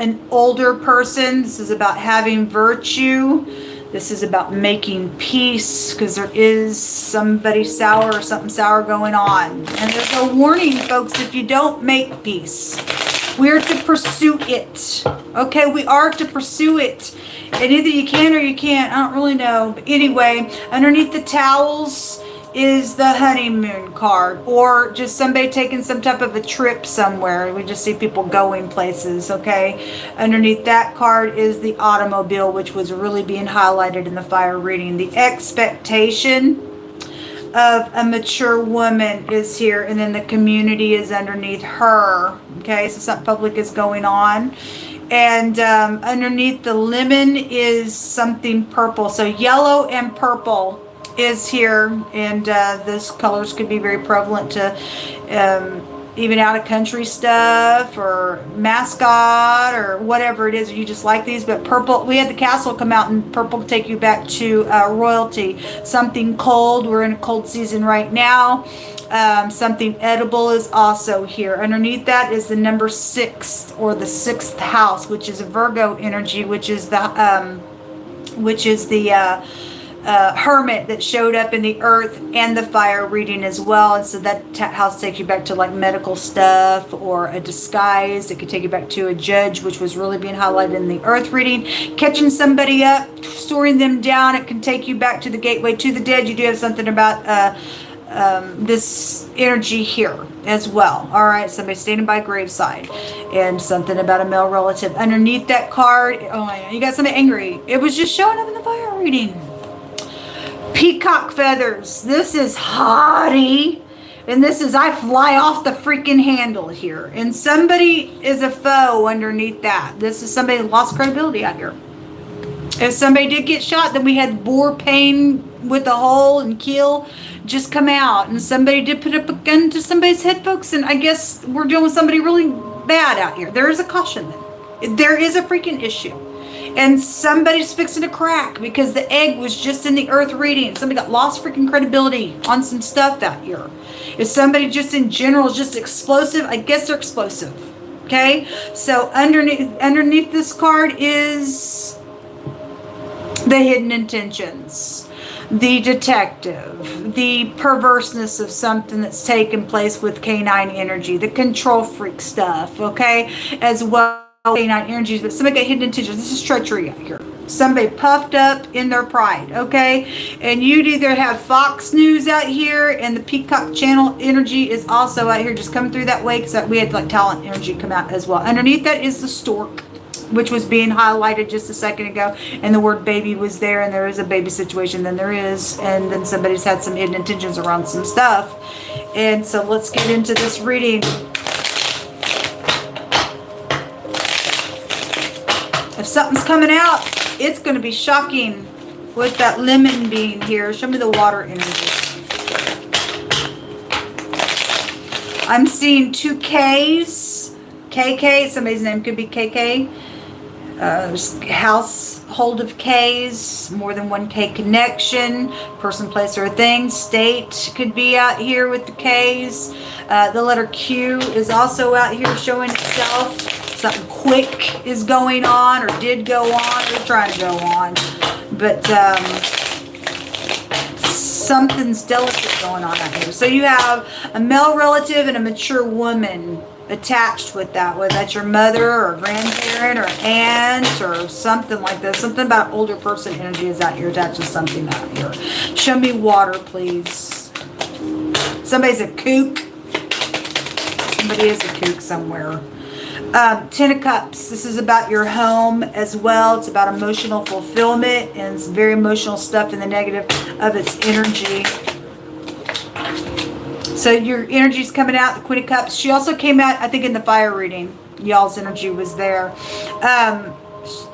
An older person. This is about having virtue. This is about making peace, because there is somebody sour or something sour going on. And there's a warning, folks, if you don't make peace. We're to pursue it. Okay, we are to pursue it. And either you can or you can't. I don't really know. But anyway, underneath the towels is the honeymoon card, or just somebody taking some type of a trip somewhere. We just see people going places, okay? Underneath that card is the automobile, which was really being highlighted in the fire reading. The expectation of a mature woman is here, and then the community is underneath her, okay? So something public is going on. And underneath the lemon is something purple. So yellow and purple is here, and this colors could be very prevalent to even out of country stuff or mascot or whatever it is. You just like these, but purple, we had the castle come out, and purple take you back to royalty. Something cold, we're in a cold season right now. Something edible is also here. Underneath that is the number 6, or the 6th house, which is a Virgo energy, which is the hermit that showed up in the earth and the fire reading as well. And so that house takes you back to like medical stuff or a disguise. It could take you back to a judge, which was really being highlighted in the earth reading. Catching somebody up, storing them down. It can take you back to the gateway to the dead. You do have something about this energy here as well. All right, somebody standing by graveside, and something about a male relative. Underneath that card, oh my God, you got somebody angry. It was just showing up in the fire reading. Peacock feathers. This is haughty. And this is, I fly off the freaking handle here. And somebody is a foe underneath that. This is somebody who lost credibility out here. If somebody did get shot, then we had bore pain with a hole and keel just come out. And somebody did put up a gun to somebody's head, folks. And I guess we're dealing with somebody really bad out here. There is a caution then. There is a freaking issue. And somebody's fixing to crack because the egg was just in the earth reading. Somebody got lost freaking credibility on some stuff out here. If somebody just in general is just explosive, I guess they're explosive. Okay? So underneath this card is the hidden intentions, the detective, the perverseness of something that's taken place with canine energy, the control freak stuff, okay? As well. Canine energies, but somebody got hidden intentions. This is treachery out here. Somebody puffed up in their pride, okay? And you'd either have Fox News out here, and the Peacock Channel energy is also out here, just coming through that way, because we had like talent energy come out as well. Underneath that is the stork, which was being highlighted just a second ago, and the word baby was there, and there is a baby situation, then there is, and then somebody's had some hidden intentions around some stuff. And so let's get into this reading. If something's coming out, it's going to be shocking with that lemon being here. Show me the water energy. I'm seeing 2 Ks. KK, somebody's name could be KK. There's household of Ks, more than 1 K connection, person, place, or thing. State could be out here with the Ks. The letter Q is also out here showing itself. Something quick is going on, or did go on, or trying to go on. But something's delicate going on out here. So you have a male relative and a mature woman attached with that, whether that's your mother or grandparent or aunt or something like that. Something about older person energy is out here attached to something out here. Show me water, please. Somebody's a kook. Somebody is a kook somewhere. 10 of Cups. This is about your home as well. It's about emotional fulfillment, and it's very emotional stuff in the negative of its energy. So your energy's coming out, the Queen of Cups. She also came out, I think, in the fire reading. Y'all's energy was there.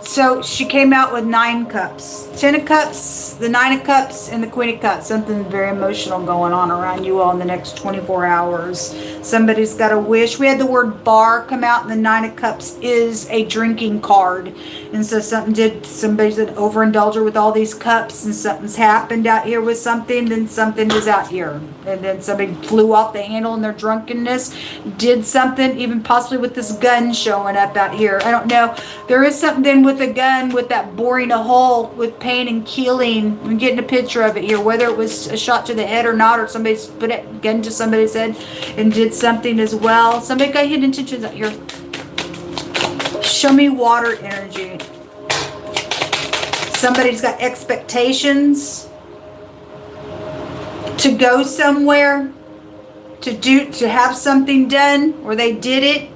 So she came out with 9 cups. 10 of Cups, the 9 of Cups, and the Queen of Cups. Something very emotional going on around you all in the next 24 hours. Somebody's got a wish. We had the word bar come out, and the 9 of Cups is a drinking card. And so somebody's an overindulger with all these cups, and something's happened out here with something, then something is out here. And then somebody flew off the handle in their drunkenness, did something, even possibly with this gun showing up out here. I don't know. There is something with a gun, with that boring a hole, with pain and killing. I'm getting a picture of it here, whether it was a shot to the head or not, or somebody put a gun to somebody's head and did something as well. Somebody got hidden intentions out here. Show me water energy. Somebody's got expectations to go somewhere, to have something done, or they did it.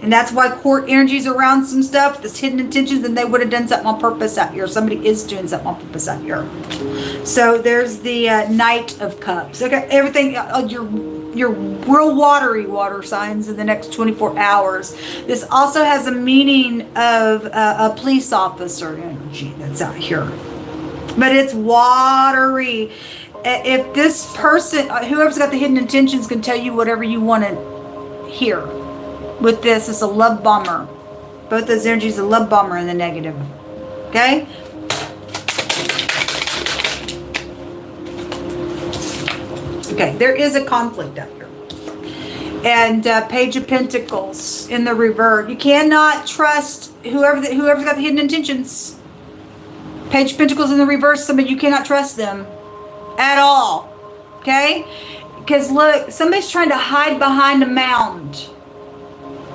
And that's why court energy's around some stuff, this hidden intentions, and they would have done something on purpose out here. Somebody is doing something on purpose out here. So there's the Knight of Cups. Okay, everything, your real watery water signs in the next 24 hours. This also has a meaning of a police officer energy that's out here. But it's watery. If this person, whoever's got the hidden intentions, can tell you whatever you want to hear. With this, it's a love bomber. Both those energies, a love bomber in the negative. Okay? Okay, there is a conflict out here. And Page of Pentacles in the reverse. You cannot trust whoever's got the hidden intentions. Page of Pentacles in the reverse, somebody, you cannot trust them at all. Okay? Because look, somebody's trying to hide behind a mound.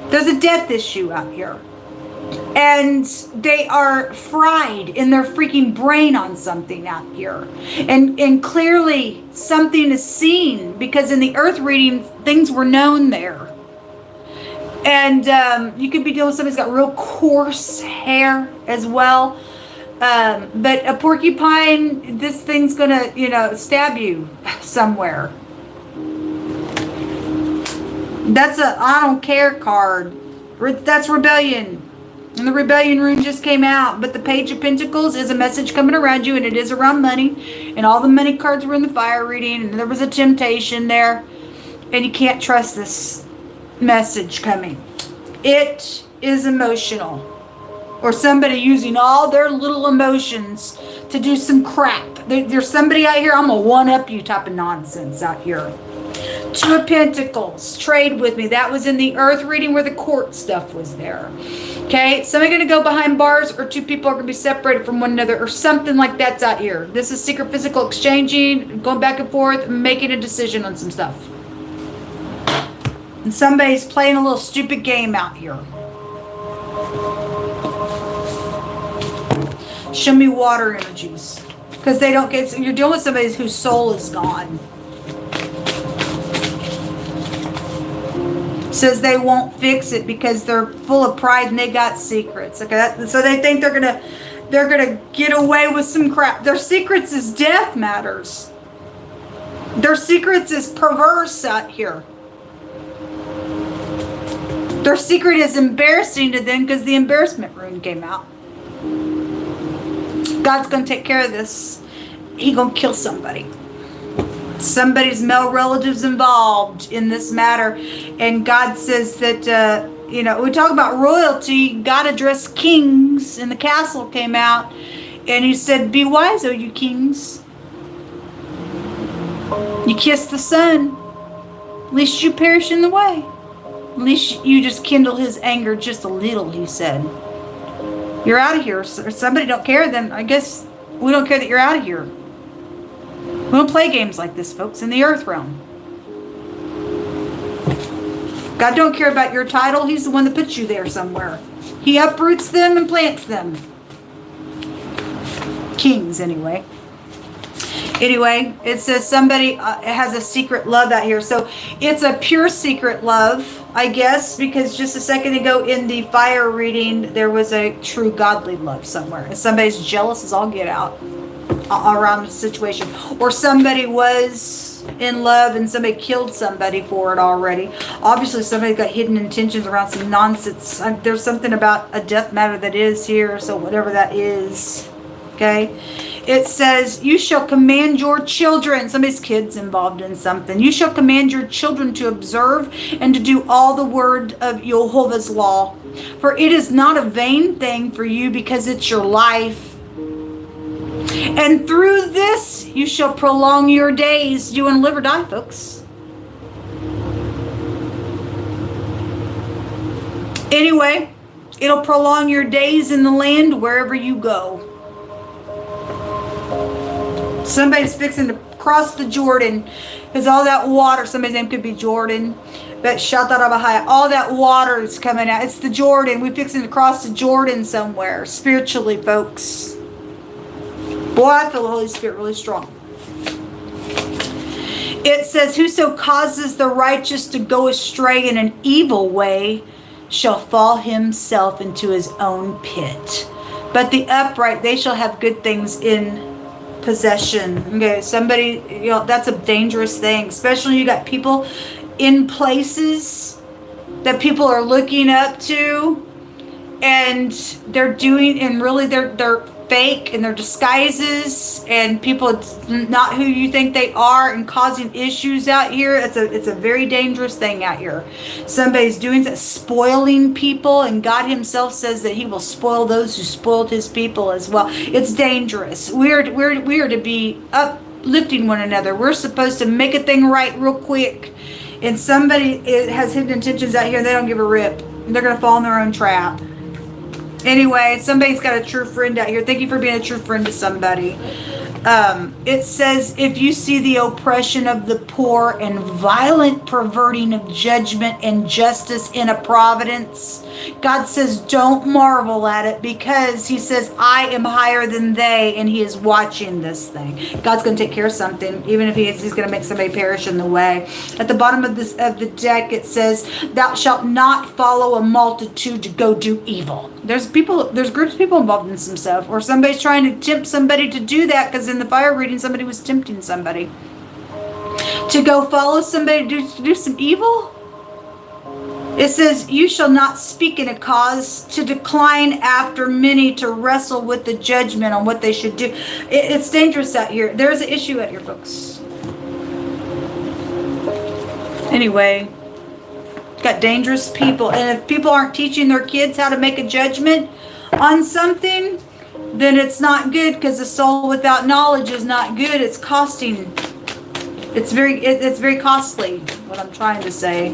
There's a death issue out here. And they are fried in their freaking brain on something out here. And clearly something is seen, because in the earth reading, things were known there. And you could be dealing with somebody who's got real coarse hair as well. But a porcupine, this thing's gonna, stab you somewhere. That's a I don't care card. That's rebellion. And the rebellion rune just came out. But the Page of Pentacles is a message coming around you, and it is around money. And all the money cards were in the fire reading, and there was a temptation there. And you can't trust this message coming. It is emotional. Or somebody using all their little emotions to do some crap. There's somebody out here, I'm going to one-up you type of nonsense out here. 2 of Pentacles, trade with me. That was in the earth reading where the court stuff was there. Okay, somebody going to go behind bars, or 2 people are going to be separated from one another, or something like that's out here. This is secret physical exchanging, going back and forth, making a decision on some stuff. And somebody's playing a little stupid game out here. Show me water energies. Because they don't get, you're dealing with somebody whose soul is gone. Says they won't fix it because they're full of pride and they got secrets. Okay, so they think they're gonna get away with some crap. Their secrets is death matters. Their secrets is perverse out here. Their secret is embarrassing to them because the embarrassment rune came out. God's gonna take care of this. He gonna kill somebody. Somebody's male relatives involved in this matter. And God says that, we talk about royalty. God addressed kings, and the castle came out. And he said, be wise, O you kings. You kiss the son. Least you perish in the way. At least you just kindle his anger just a little, he said. You're out of here. If somebody don't care, then I guess we don't care that you're out of here. We don't play games like this, folks, in the earth realm. God don't care about your title. He's the one that puts you there somewhere. He uproots them and plants them. Kings, anyway. Anyway, it says somebody has a secret love out here. So it's a pure secret love, I guess, because just a second ago in the fire reading, there was a true godly love somewhere. And somebody's jealous as all get out around the situation. Or somebody was in love and somebody killed somebody for it already. Obviously, somebody's got hidden intentions around some nonsense. There's something about a death matter that is here, so whatever that is. Okay? It says, you shall command your children, somebody's kids involved in something. You shall command your children to observe and to do all the word of Jehovah's law. For it is not a vain thing for you, because it's your life. And through this, you shall prolong your days. Do you want to live or die, folks? Anyway, it'll prolong your days in the land wherever you go. Somebody's fixing to cross the Jordan, because all that water, somebody's name could be Jordan, but Shatarabahaya, all that water is coming out. It's the Jordan. We're fixing to cross the Jordan somewhere, spiritually, folks. Boy, I feel the Holy Spirit really strong. It says, whoso causes the righteous to go astray in an evil way shall fall himself into his own pit. But the upright, they shall have good things in possession. Okay, somebody, that's a dangerous thing, especially when you got people in places that people are looking up to, and they're doing, and really they're fake, and they're disguises, and people, it's not who you think they are, and causing issues out here. It's a very dangerous thing out here. Somebody's doing that, spoiling people, and God himself says that he will spoil those who spoiled his people as well. It's dangerous. We are to be uplifting one another. We're supposed to make a thing right real quick, and somebody has hidden intentions out here, and they don't give a rip. They're going to fall in their own trap. Anyway, somebody's got a true friend out here. Thank you for being a true friend to somebody. It says, if you see the oppression of the poor and violent perverting of judgment and justice in a providence, God says, don't marvel at it, because he says, I am higher than they, and he is watching this thing. God's going to take care of something, even if he's going to make somebody perish in the way. At the bottom of the deck, it says, thou shalt not follow a multitude to go do evil. There's groups of people involved in some stuff, or somebody's trying to tempt somebody to do that, because in the fire reading, somebody was tempting somebody to go follow somebody to do some evil. It says, you shall not speak in a cause to decline after many, to wrestle with the judgment on what they should do. It's dangerous out here. There's an issue out here, folks. Anyway, got dangerous people. And if people aren't teaching their kids how to make a judgment on something, then it's not good, because the soul without knowledge is not good. It's costing. It's very costly, what I'm trying to say.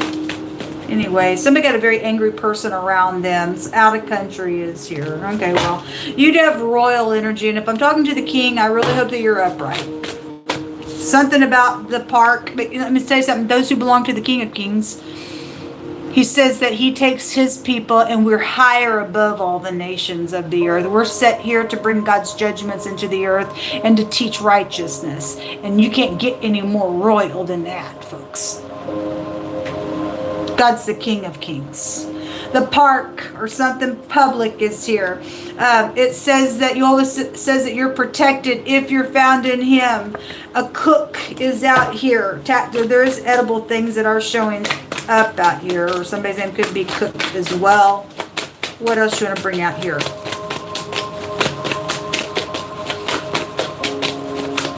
Anyway, somebody got a very angry person around them. It's out of country is here. Okay, well, you'd have royal energy. And if I'm talking to the king, I really hope that you're upright. Something about the park. But let me tell you something. Those who belong to the King of Kings, he says that he takes his people, and we're higher above all the nations of the earth. We're set here to bring God's judgments into the earth and to teach righteousness. And you can't get any more royal than that, folks. God's the King of Kings. The park or something public is here. It says that says that you're protected if you're found in him. A cook is out here. There's edible things that are showing up out here, or somebody's name could be Cook as well. What else do you want to bring out here?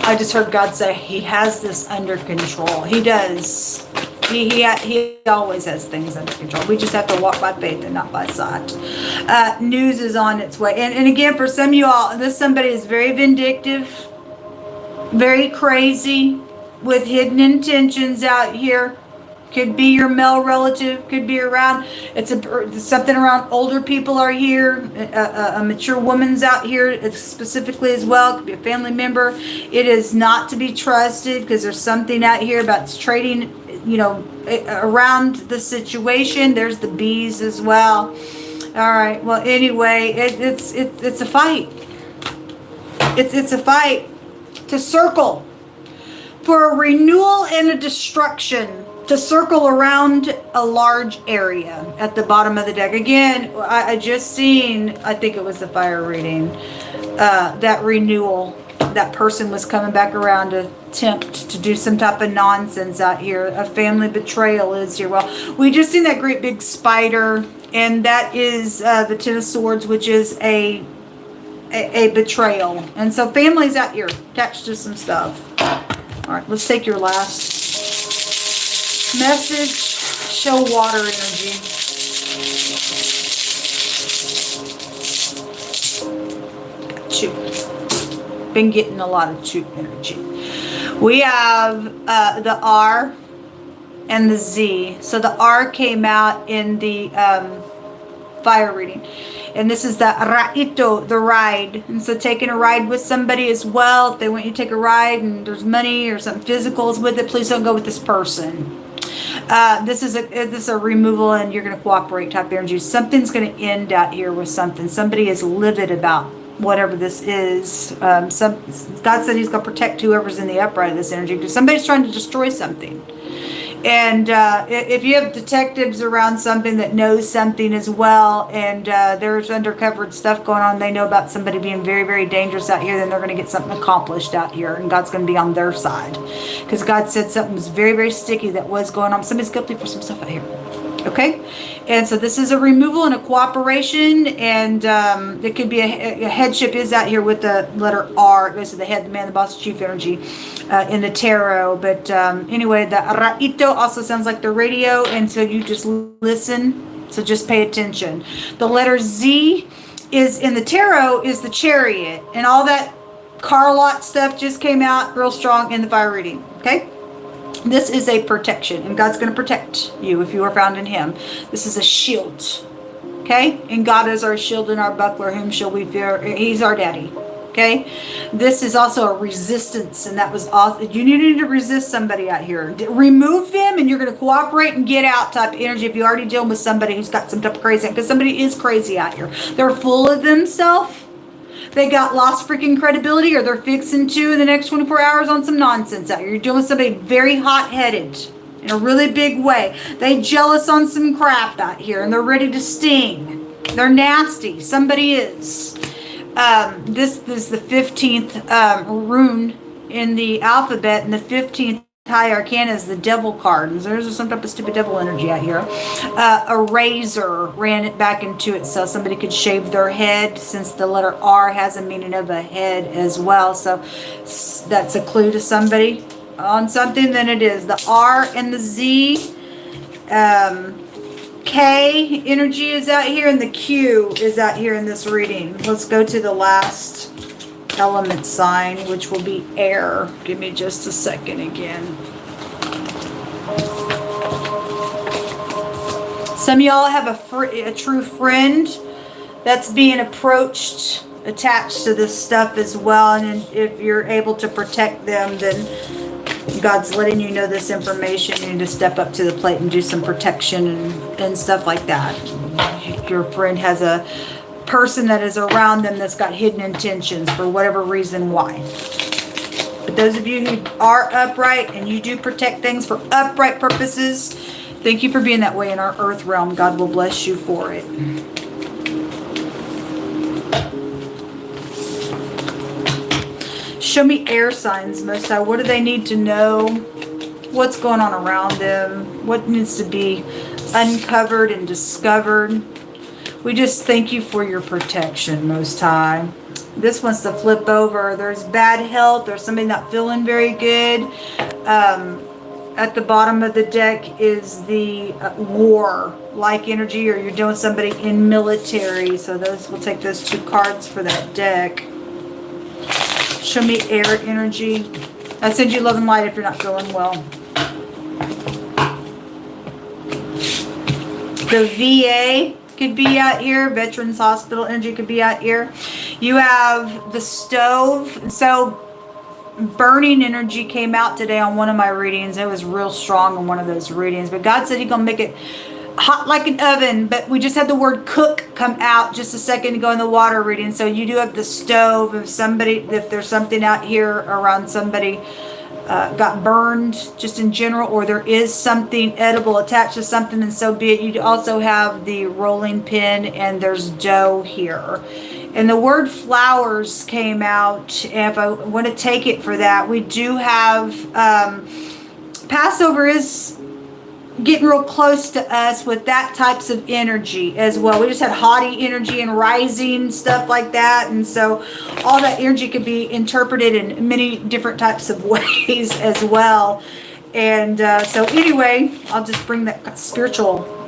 I just heard God say he has this under control. He does. He always has things under control. We just have to walk by faith and not by sight. News is on its way. And again, for some of you all, somebody is very vindictive, very crazy, with hidden intentions out here. Could be your male relative, could be around. It's something around older people are here. A mature woman's out here specifically as well. Could be a family member. It is not to be trusted, because there's something out here about trading you know, around the situation. There's the bees as well. All right. Well, anyway, it's a fight. It's a fight to circle for a renewal and a destruction, to circle around a large area at the bottom of the deck. Again, I just seen, I think it was the fire reading, that renewal. That person was coming back around to attempt to do some type of nonsense out here. A family betrayal is here. Well, we just seen that great big spider, and that is the Ten of Swords, which is a betrayal. And so families out here attached to some stuff. All right, let's take your last message. Show water energy. Got you. Been getting a lot of two energy. We have the R and the Z. So the R came out in the fire reading. And this is the raito, the ride. And so taking a ride with somebody as well. If they want you to take a ride and there's money or something physicals with it, please don't go with this person. This is a removal, and you're going to cooperate type energy. Something's going to end out here with something. Somebody is livid about whatever this is. God said he's going to protect whoever's in the upright of this energy, because somebody's trying to destroy something. And if you have detectives around something that knows something as well, and there's undercover stuff going on, they know about somebody being very, very dangerous out here, then they're going to get something accomplished out here, and God's going to be on their side. Because God said something was very, very sticky that was going on. Somebody's guilty for some stuff out here. Okay? And so this is a removal and a cooperation, and it could be a headship is out here with the letter R. It goes to the head, the man, the boss, chief energy in the tarot. But anyway, the raito also sounds like the radio, and so you just listen. So just pay attention. The letter Z is in the tarot is the chariot, and all that car lot stuff just came out real strong in the fire reading. Okay? This is a protection, and God's going to protect you if you are found in him. This is a shield. Okay? And God is our shield and our buckler. Whom shall we fear? He's our daddy. Okay? This is also a resistance, and that was awesome. You need to resist somebody out here. Remove them, and you're going to cooperate and get out type of energy if you're already dealing with somebody who's got some type of crazy, because somebody is crazy out here. They're full of themselves. They got lost freaking credibility, or they're fixing to in the next 24 hours on some nonsense out here. You're dealing with somebody very hot-headed in a really big way. They jealous on some crap out here, and they're ready to sting. They're nasty. Somebody is. This is the 15th rune in the alphabet, and the 15th high arcana is the devil card. And there's some type of stupid devil energy out here. A razor ran it back into itself. Somebody could shave their head, since the letter R has a meaning of a head as well. So that's a clue to somebody on something. Then it is the R and the Z. K energy is out here, and the Q is out here in this reading. Let's go to the last element sign, which will be air. Give me just a second again. Some of y'all have a true friend that's being approached, attached to this stuff as well, and if you're able to protect them, then God's letting you know this information. You need to step up to the plate and do some protection and stuff like that. Your friend has a person that is around them that's got hidden intentions for whatever reason why. But those of you who are upright and you do protect things for upright purposes, thank you for being that way in our earth realm. God will bless you for it. Show me air signs, Most High. What do they need to know? What's going on around them? What needs to be uncovered and discovered? We just thank you for your protection, Most High. This wants to flip over. There's bad health. There's somebody not feeling very good. At the bottom of the deck is the war-like energy, or you're doing somebody in military. So we'll take those two cards for that deck. Show me air energy. I send you love and light if you're not feeling well. The VA could be out here. Veterans Hospital energy could be out here. You have the stove. So burning energy came out today on one of my readings. It was real strong in one of those readings. But God said He's going to make it hot like an oven. But we just had the word cook come out just a second ago in the water reading. So you do have the stove. If there's something out here around somebody got burned just in general, or there is something edible attached to something, and so be it. You also have the rolling pin, and there's dough here. And the word flowers came out. And if I want to take it for that, we do have Passover is getting real close to us with that types of energy as well. We just had haughty energy and rising stuff like that, and so all that energy could be interpreted in many different types of ways as well. And so anyway, I'll just bring that spiritual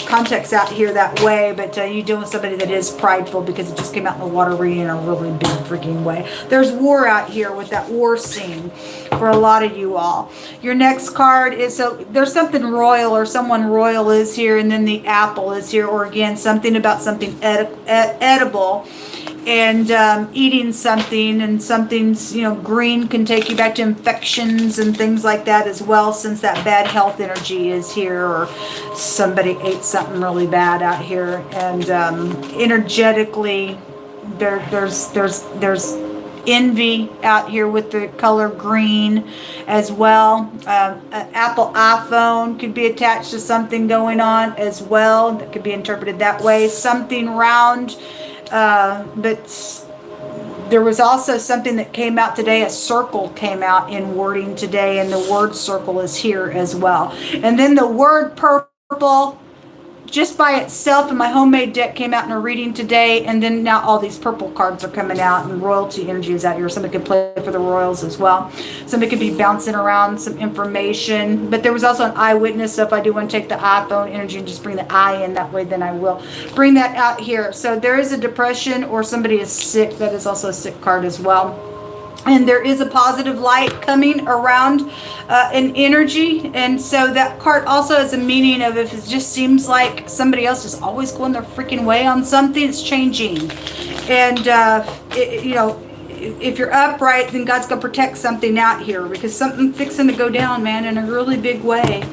context out here that way. But you deal with somebody that is prideful, because it just came out in the water reading in a really big freaking way. There's war out here with that war scene for a lot of you all. Your next card is, so there's something royal, or someone royal is here, and then the apple is here, or again something about something edible. And eating something, and something's, green can take you back to infections and things like that as well, since that bad health energy is here, or somebody ate something really bad out here. And energetically, there's envy out here with the color green as well. An Apple iPhone could be attached to something going on as well. That could be interpreted that way. Something round. But there was also something that came out today. A circle came out in wording today, and the word circle is here as well. And then the word purple, just by itself, in my homemade deck, came out in a reading today. And then now all these purple cards are coming out, and royalty energy is out here. Somebody could play for the royals as well. Somebody could be bouncing around some information. But there was also an eyewitness, so if I do want to take the iPhone energy and just bring the eye in that way, then I will bring that out here. So there is a depression, or somebody is sick. That is also a sick card as well. And there is a positive light coming around an energy. And so that card also has a meaning of, if it just seems like somebody else is always going their freaking way on something, it's changing. And, if you're upright, then God's going to protect something out here, because something's fixing to go down, man, in a really big way.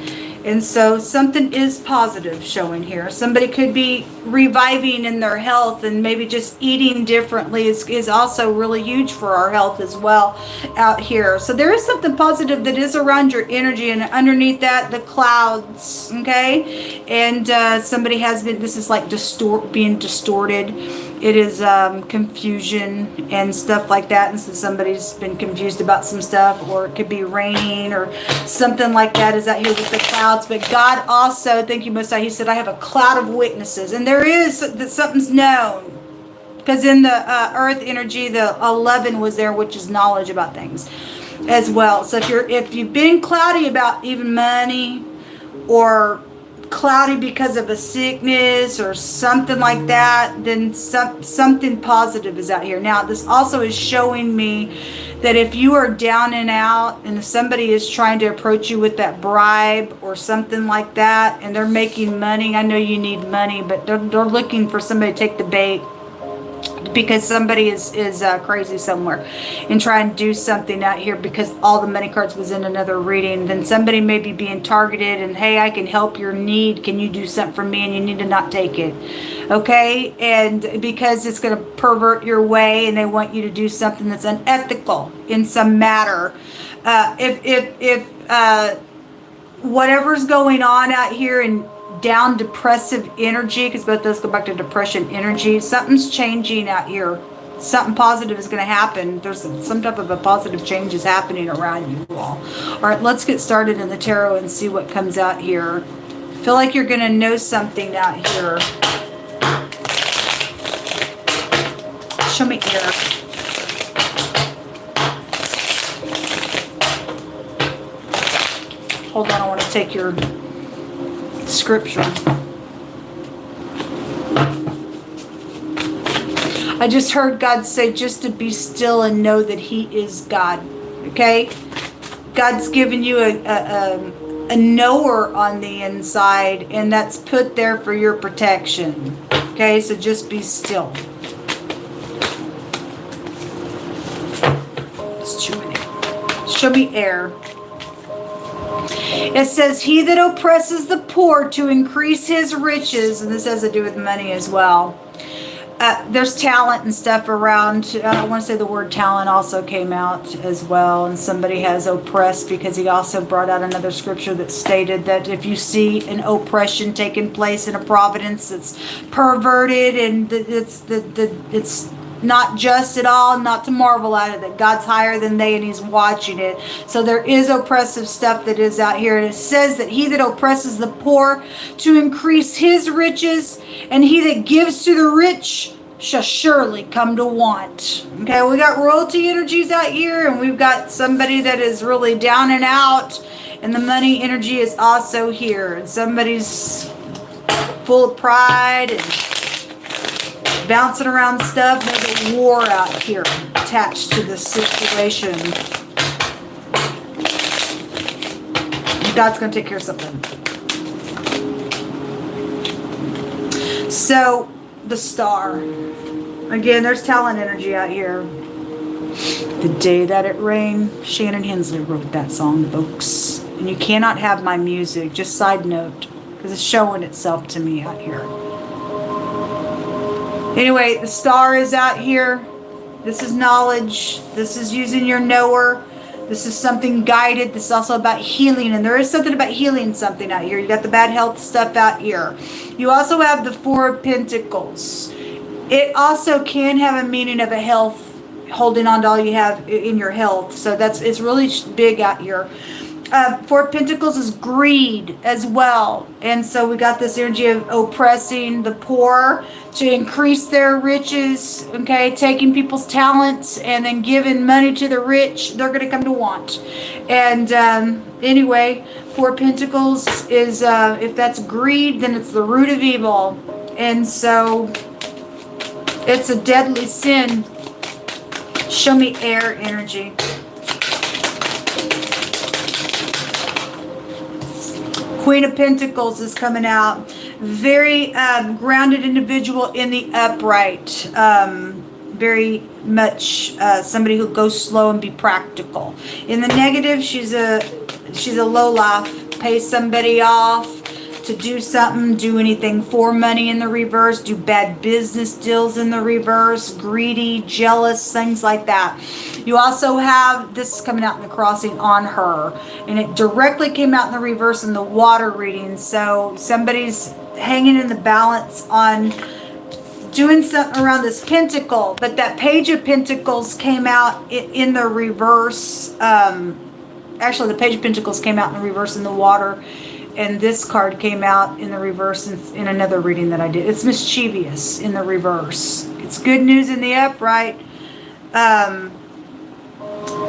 And so something is positive showing here. Somebody could be reviving in their health, and maybe just eating differently is also really huge for our health as well out here. So there is something positive that is around your energy, and underneath that, the clouds, okay? And somebody has been, this is like being distorted. It is confusion and stuff like that. And so somebody's been confused about some stuff, or it could be raining or something like that is out here with the clouds. But God also, thank you, Most High, He said, I have a cloud of witnesses. And there is that something's known. Because in the earth energy, the 11 was there, which is knowledge about things as well. So if you've been cloudy about even money, or cloudy because of a sickness or something like that, then something positive is out here. Now, this also is showing me that if you are down and out, and if somebody is trying to approach you with that bribe or something like that, and they're making money, I know you need money, but they're looking for somebody to take the bait, because somebody is crazy somewhere and trying to do something out here, because all the money cards was in another reading. Then somebody may be being targeted, and hey, I can help your need. Can you do something for me? And you need to not take it. Okay? And because it's going to pervert your way, and they want you to do something that's unethical in some matter. If whatever's going on out here, and down depressive energy, because both those go back to depression energy, something's changing out here. Something positive is going to happen. There's some type of a positive change is happening around you all. All right, let's get started in the tarot and see what comes out here. I feel like you're going to know something out here. Show me here. Hold on, I want to take your scripture. I just heard God say just to be still and know that He is God. Okay? God's given you a knower on the inside, and that's put there for your protection. Okay? So just be still. It's too many. Show me air. It says, he that oppresses the poor to increase his riches, and this has to do with money as well. There's talent and stuff around. I want to say the word talent also came out as well. And somebody has oppressed, because he also brought out another scripture that stated that if you see an oppression taking place in a providence that's perverted and it's not just at all, not to marvel at it, that God's higher than they and he's watching it. So there is oppressive stuff that is out here. And it says that he that oppresses the poor to increase his riches, and he that gives to the rich shall surely come to want. Okay, we got royalty energies out here, and we've got somebody that is really down and out, and the money energy is also here. And somebody's full of pride and bouncing around stuff. There's a war out here attached to this situation. God's going to take care of something. So, the star. Again, there's talent energy out here. The Day That It Rained. Shannon Hensley wrote that song, folks. And you cannot have my music. Just side note. Because it's showing itself to me out here. Anyway, the star is out here. This is knowledge. This is using your knower. This is something guided. This is also about healing. And there is something about healing something out here. You got the bad health stuff out here. You also have the Four of Pentacles. It also can have a meaning of a health, holding on to all you have in your health. So it's really big out here. Four of Pentacles is greed as well. And so we got this energy of oppressing the poor to increase their riches, okay, taking people's talents and then giving money to the rich. They're going to come to want. And anyway, Four of Pentacles is, if that's greed, then it's the root of evil. And so it's a deadly sin. Show me air energy. Queen of Pentacles is coming out. Very grounded individual in the upright. Very much somebody who goes slow and be practical. In the negative, she's a lowlife. Pay somebody off to do something, do anything for money in the reverse, do bad business deals in the reverse, greedy, jealous, things like that. You also have, this is coming out in the crossing on her, and it directly came out in the reverse in the water reading. So somebody's hanging in the balance on doing something around this pentacle, but that Page of Pentacles came out in the reverse. Actually, the Page of Pentacles came out in the reverse in the water. And this card came out in the reverse in another reading that I did. It's mischievous in the reverse. It's good news in the upright.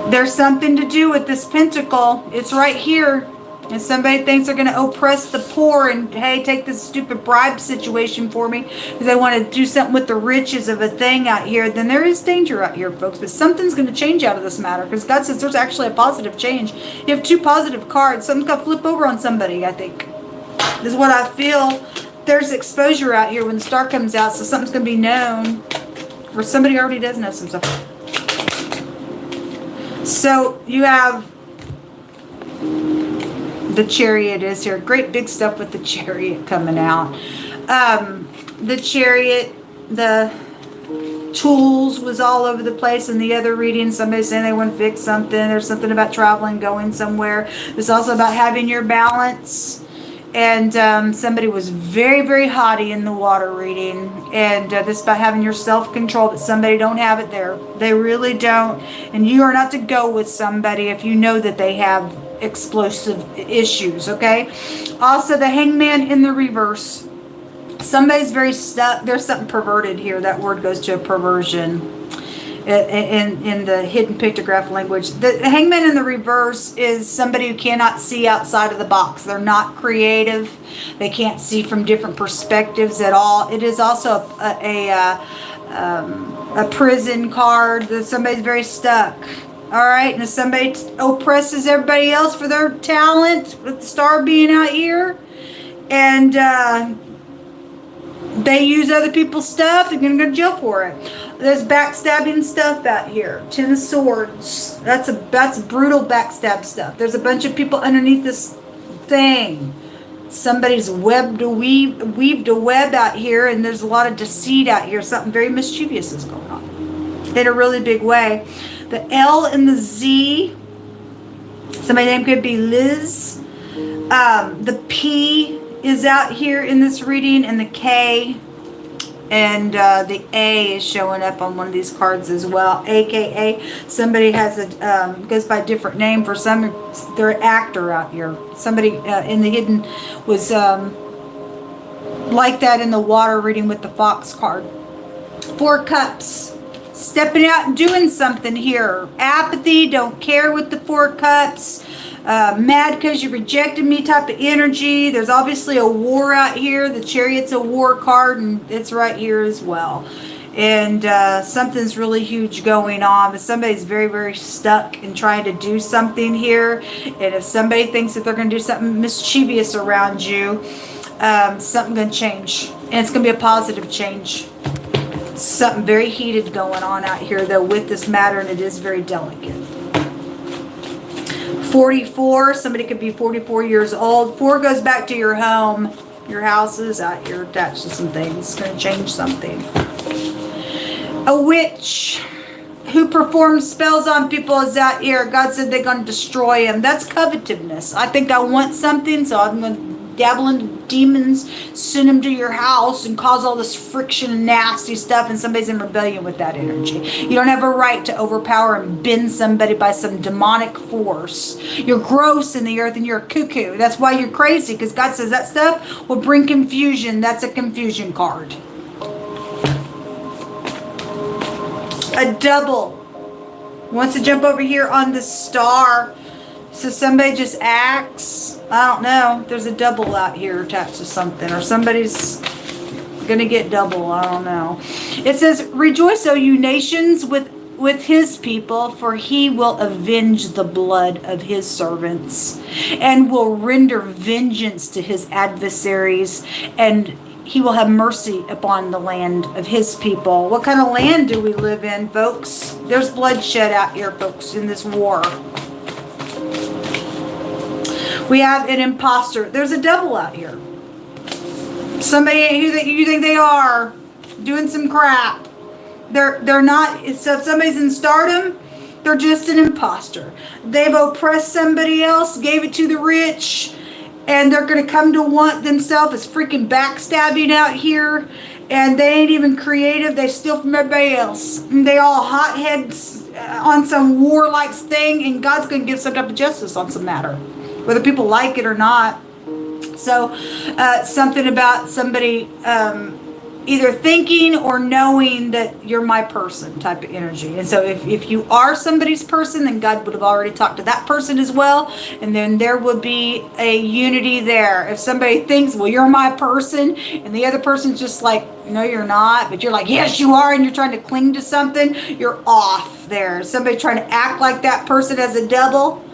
There's something to do with this pentacle. It's right here. And somebody thinks they're going to oppress the poor and, hey, take this stupid bribe situation for me because they want to do something with the riches of a thing out here. Then there is danger out here, folks. But something's going to change out of this matter because God says there's actually a positive change. You have two positive cards. Something's got to flip over on somebody, I think. This is what I feel. There's exposure out here when the star comes out, so something's going to be known. Or somebody already does know some stuff. So you have the Chariot is here. Great big stuff with the Chariot coming out. The Chariot, the tools was all over the place. In the other reading, somebody saying they want to fix something. There's something about traveling, going somewhere. It's also about having your balance. And somebody was very, very haughty in the water reading. And this is about having your self-control, but somebody don't have it there. They really don't. And you are not to go with somebody if you know that they have explosive issues, okay? Also, the Hangman in the reverse. Somebody's very stuck. There's something perverted here. That word goes to a perversion in the hidden pictograph language. The Hangman in the reverse is somebody who cannot see outside of the box. They're not creative. They can't see from different perspectives at all. It is also a prison card. That somebody's very stuck. All right, and if somebody oppresses everybody else for their talent, with the star being out here, and they use other people's stuff, they're going to go to jail for it. There's backstabbing stuff out here. 10 of Swords. That's brutal backstab stuff. There's a bunch of people underneath this thing. Somebody's weaved a web out here, and there's a lot of deceit out here. Something very mischievous is going on in a really big way. The L and the Z. Somebody's name could be Liz. The P is out here in this reading, and the K. And the A is showing up on one of these cards as well. AKA, somebody has a goes by a different name. For some, they're an actor out here. Somebody in the hidden was like that in the water reading with the Fox card. 4 Cups. Stepping out and doing something here. Apathy, don't care with the 4 Cups. Mad because you rejected me type of energy. There's obviously a war out here. The Chariot's a war card, and it's right here as well. And something's really huge going on. But somebody's very, very stuck in trying to do something here. And if somebody thinks that they're going to do something mischievous around you, something's going to change. And it's going to be a positive change. Something very heated going on out here, though, with this matter, and it is very delicate. 44, somebody could be 44 years old. 4 goes back to your home. Your house is out here attached to some things. It's going to change something. A witch who performs spells on people is out here. God said they're going to destroy him. That's covetousness. I think I want something, so I'm going to dabble into demons, send them to your house, and cause all this friction and nasty stuff, and somebody's in rebellion with that energy. You don't have a right to overpower and bend somebody by some demonic force. You're gross in the earth, and you're a cuckoo. That's why you're crazy, because God says that stuff will bring confusion. That's a confusion card. A double wants to jump over here on the star. So somebody just acts, I don't know, there's a double out here attached to something, or somebody's going to get double, I don't know. It says, rejoice, O you nations, with his people, for he will avenge the blood of his servants, and will render vengeance to his adversaries, and he will have mercy upon the land of his people. What kind of land do we live in, folks? There's bloodshed out here, folks, in this war. We have an imposter. There's a double out here. Somebody who you think they are doing some crap. They're not. So if somebody's in stardom, they're just an imposter. They've oppressed somebody else, gave it to the rich, and they're going to come to want themselves as freaking backstabbing out here. And they ain't even creative. They steal from everybody else. And they all hotheads on some warlike thing, and God's going to give some type of justice on some matter, whether people like it or not. So something about somebody either thinking or knowing that you're my person type of energy. And so if you are somebody's person, then God would have already talked to that person as well. And then there would be a unity there. If somebody thinks, well, you're my person, and the other person's just like, no, you're not, but you're like, yes, you are, and you're trying to cling to something, you're off there. Somebody trying to act like that person as a double,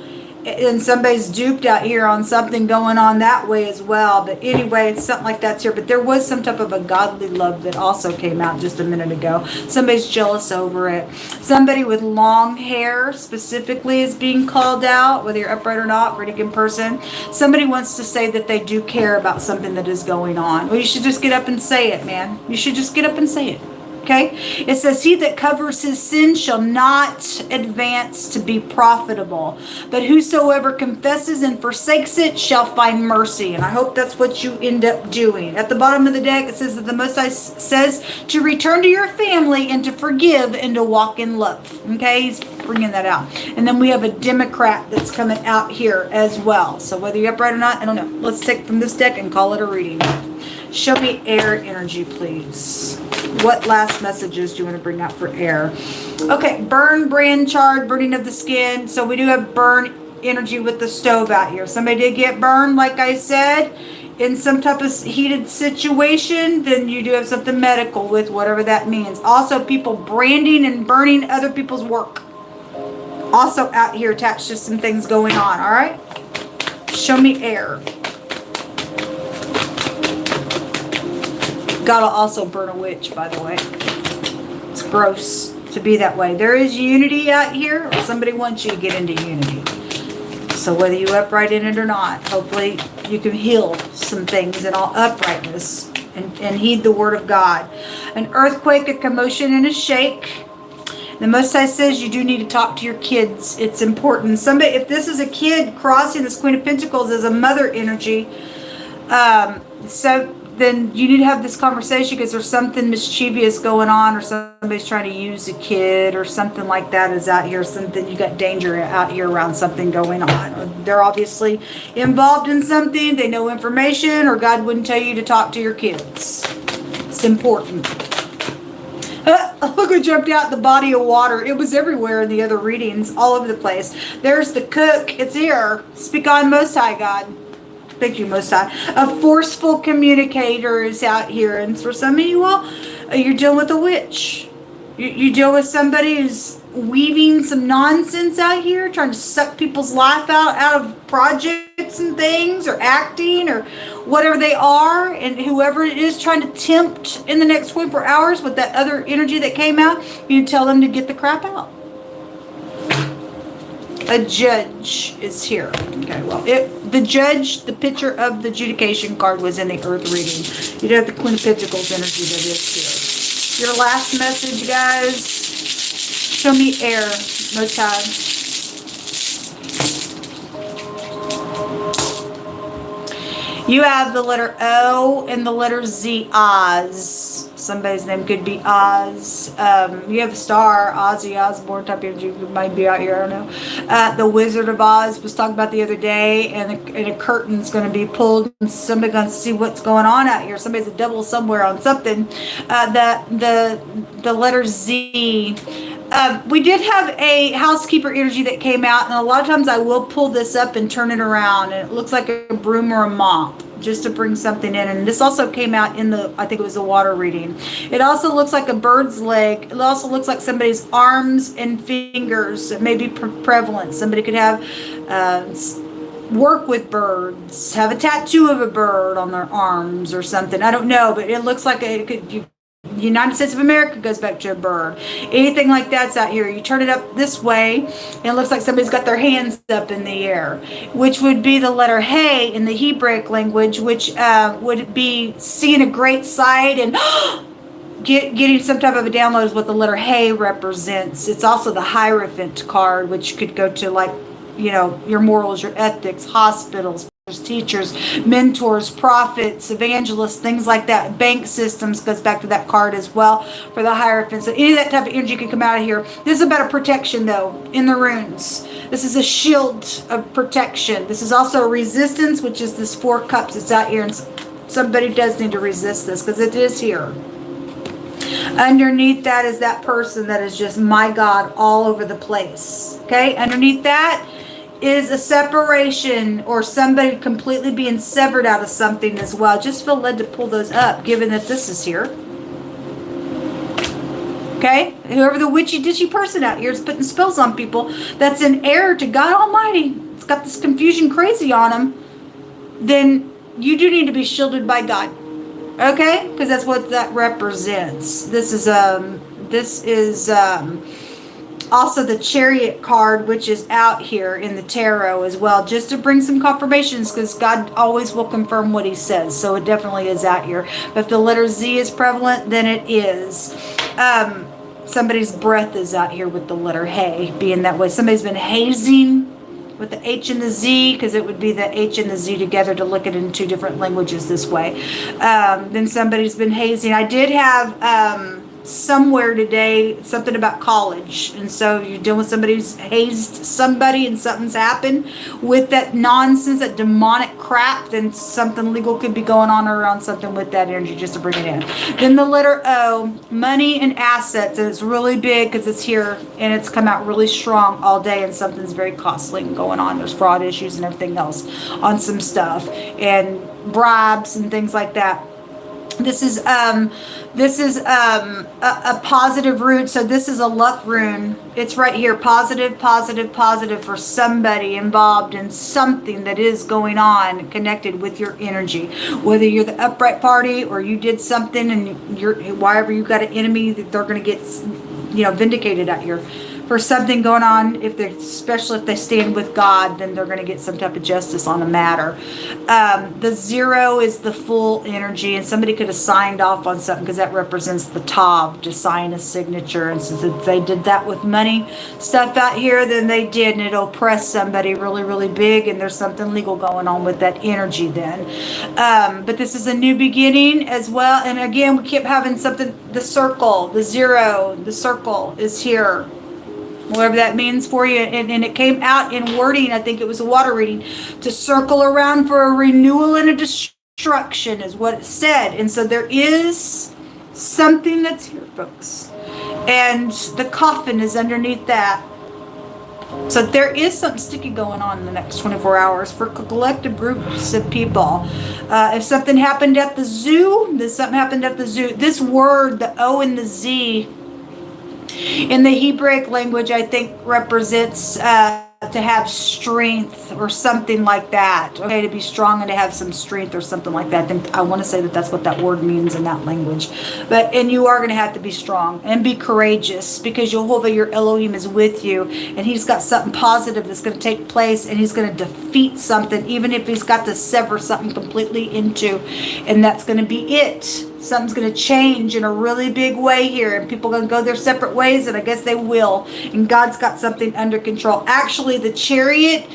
and somebody's duped out here on something going on that way as well. But anyway, it's something like that's here. But there was some type of a godly love that also came out just a minute ago. Somebody's jealous over it. Somebody with long hair specifically is being called out, whether you're upright or not, pretty good person. Somebody wants to say that they do care about something that is going on. Well, you should just get up and say it, man. You should just get up and say it. Okay, it says, he that covers his sin shall not advance to be profitable, but whosoever confesses and forsakes it shall find mercy. And I hope that's what you end up doing. At the bottom of the deck, it says that the Most High says to return to your family and to forgive and to walk in love. Okay, he's bringing that out. And then we have a Democrat that's coming out here as well. So whether you're upright or not, I don't know. Let's take from this deck and call it a reading. Show me air energy, please. What last messages do you want to bring out for air? Okay, burn, brand, charred, burning of the skin. So we do have burn energy with the stove out here. Somebody did get burned, like I said, in some type of heated situation. Then you do have something medical with whatever that means. Also, people branding and burning other people's work. Also out here attached to some things going on, all right? Show me air. God will also burn a witch, by the way. gross to be that way. There is unity out here, or somebody wants you to get into unity. So whether you upright in it or not, hopefully you can heal some things in all uprightness and heed the word of God. An earthquake, a commotion, and a shake. The Most High says you do need to talk to your kids. It's important. Somebody, if this is a kid crossing this Queen of Pentacles as a mother energy, so then you need to have this conversation because there's something mischievous going on, or somebody's trying to use a kid, or something like that is out here. Something, you got danger out here around something going on. Or they're obviously involved in something. They know information, or God wouldn't tell you to talk to your kids. It's important. Look who jumped out the body of water. It was everywhere in the other readings, all over the place. There's the cook. It's here. Speak on, Most High God. Thank you, Most High. A forceful communicator is out here. And for some of you all, you're dealing with a witch. You deal with somebody who's weaving some nonsense out here, trying to suck people's life out of projects and things, or acting, or whatever they are. And whoever it is trying to tempt in the next 24 hours with that other energy that came out, you tell them to get the crap out. A judge is here. Okay, well, the judge, the picture of the adjudication card was in the earth reading. You'd have the Queen of Pentacles energy that is here. Your last message, guys. Show me air, Most High. You have the letter O and the letter Z, Oz. Somebody's name could be Oz. You have a star, Ozzy Osbourne type energy might be out here, I don't know. The Wizard of Oz was talked about the other day, and a curtain's going to be pulled, and somebody's going to see what's going on out here. Somebody's a devil somewhere on something. The letter Z. We did have a housekeeper energy that came out, and a lot of times I will pull this up and turn it around, and it looks like a broom or a mop, just to bring something in. And this also came out in the, I think it was the water reading. It also looks like a bird's leg. It also looks like somebody's arms and fingers. It may be prevalent. Somebody could have work with birds, have a tattoo of a bird on their arms or something. I don't know, but it looks like it could, United States of America goes back to a bird. Anything like that's out here. You turn it up this way, and it looks like somebody's got their hands up in the air, which would be the letter Hey in the Hebraic language, which would be seeing a great sight and getting some type of a download is what the letter Hey represents. It's also the Hierophant card, which could go to, like, you know, your morals, your ethics, hospitals, teachers, mentors, prophets, evangelists, things like that. Bank systems goes back to that card as well for the Hierophant. So any of that type of energy can come out of here. This is about a protection, though, in the runes. This is a shield of protection. This is also a resistance, which is this 4 cups. It's out here, and somebody does need to resist this because it is here. Underneath that is that person that is just, my God, all over the place. Okay, underneath that is a separation, or somebody completely being severed out of something as well. Just feel led to pull those up, given that this is here. Okay? Whoever the witchy-ditchy person out here is putting spells on people that's in error to God Almighty, it's got this confusion crazy on them, then you do need to be shielded by God. Okay? Because that's what that represents. This is also the Chariot card, which is out here in the tarot as well, just to bring some confirmations, because God always will confirm what he says. So it definitely is out here. But if the letter Z is prevalent, then it is. Somebody's breath is out here with the letter Hey being that way. Somebody's been hazing with the H and the Z, because it would be the H and the Z together to look at it in 2 different languages this way. Then somebody's been hazing. I did have somewhere today something about college, and so you're dealing with somebody who's hazed somebody and something's happened with that nonsense, that demonic crap, then something legal could be going on around something with that energy, just to bring it in. Then the letter O, money and assets, and it's really big because it's here and it's come out really strong all day, and something's very costly going on. There's fraud issues and everything else on some stuff, and bribes and things like that. This is a positive rune. So this is a luck rune. It's right here. Positive, positive, positive for somebody involved in something that is going on connected with your energy. Whether you're the upright party or you did something and you're, wherever you got an enemy that they're going to get vindicated out here for something going on. Especially if they stand with God, then they're going to get some type of justice on a matter. The 0 is the full energy, and somebody could have signed off on something because that represents the Tav, to sign a signature. And since they did that with money stuff out here, then they did, and it'll oppress somebody really, really big, and there's something legal going on with that energy then. But this is a new beginning as well. And again, we keep having something, the circle, the 0, the circle is here. Whatever that means for you. And it came out in wording, I think it was a water reading, to circle around for a renewal and a destruction is what it said. And so there is something that's here, folks. And the coffin is underneath that. So there is something sticky going on in the next 24 hours for collective groups of people. If something happened at the zoo, then something happened at the zoo. This word, the O and the Z, in the Hebraic language, I think represents to have strength or something like that. Okay, to be strong and to have some strength or something like that. I want to say that that's what that word means in that language. And you are going to have to be strong and be courageous, because Jehovah, your Elohim, is with you, and he's got something positive that's going to take place, and he's going to defeat something, even if he's got to sever something completely into, and that's going to be it. Something's going to change in a really big way here, and people are going to go their separate ways, and I guess they will. And God's got something under control. Actually, the chariot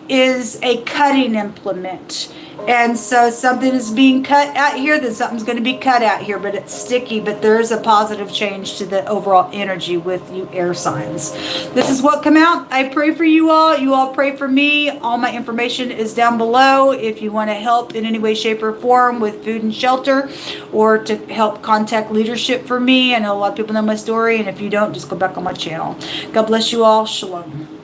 is a cutting implement. And so something is being cut out here, then something's going to be cut out here, but it's sticky. But there is a positive change to the overall energy with you air signs. This is what come out. I pray for you all. You all pray for me. All my information is down below. If you want to help in any way, shape, or form with food and shelter, or to help contact leadership for me. I know a lot of people know my story, and if you don't, just go back on my channel. God bless you all. Shalom.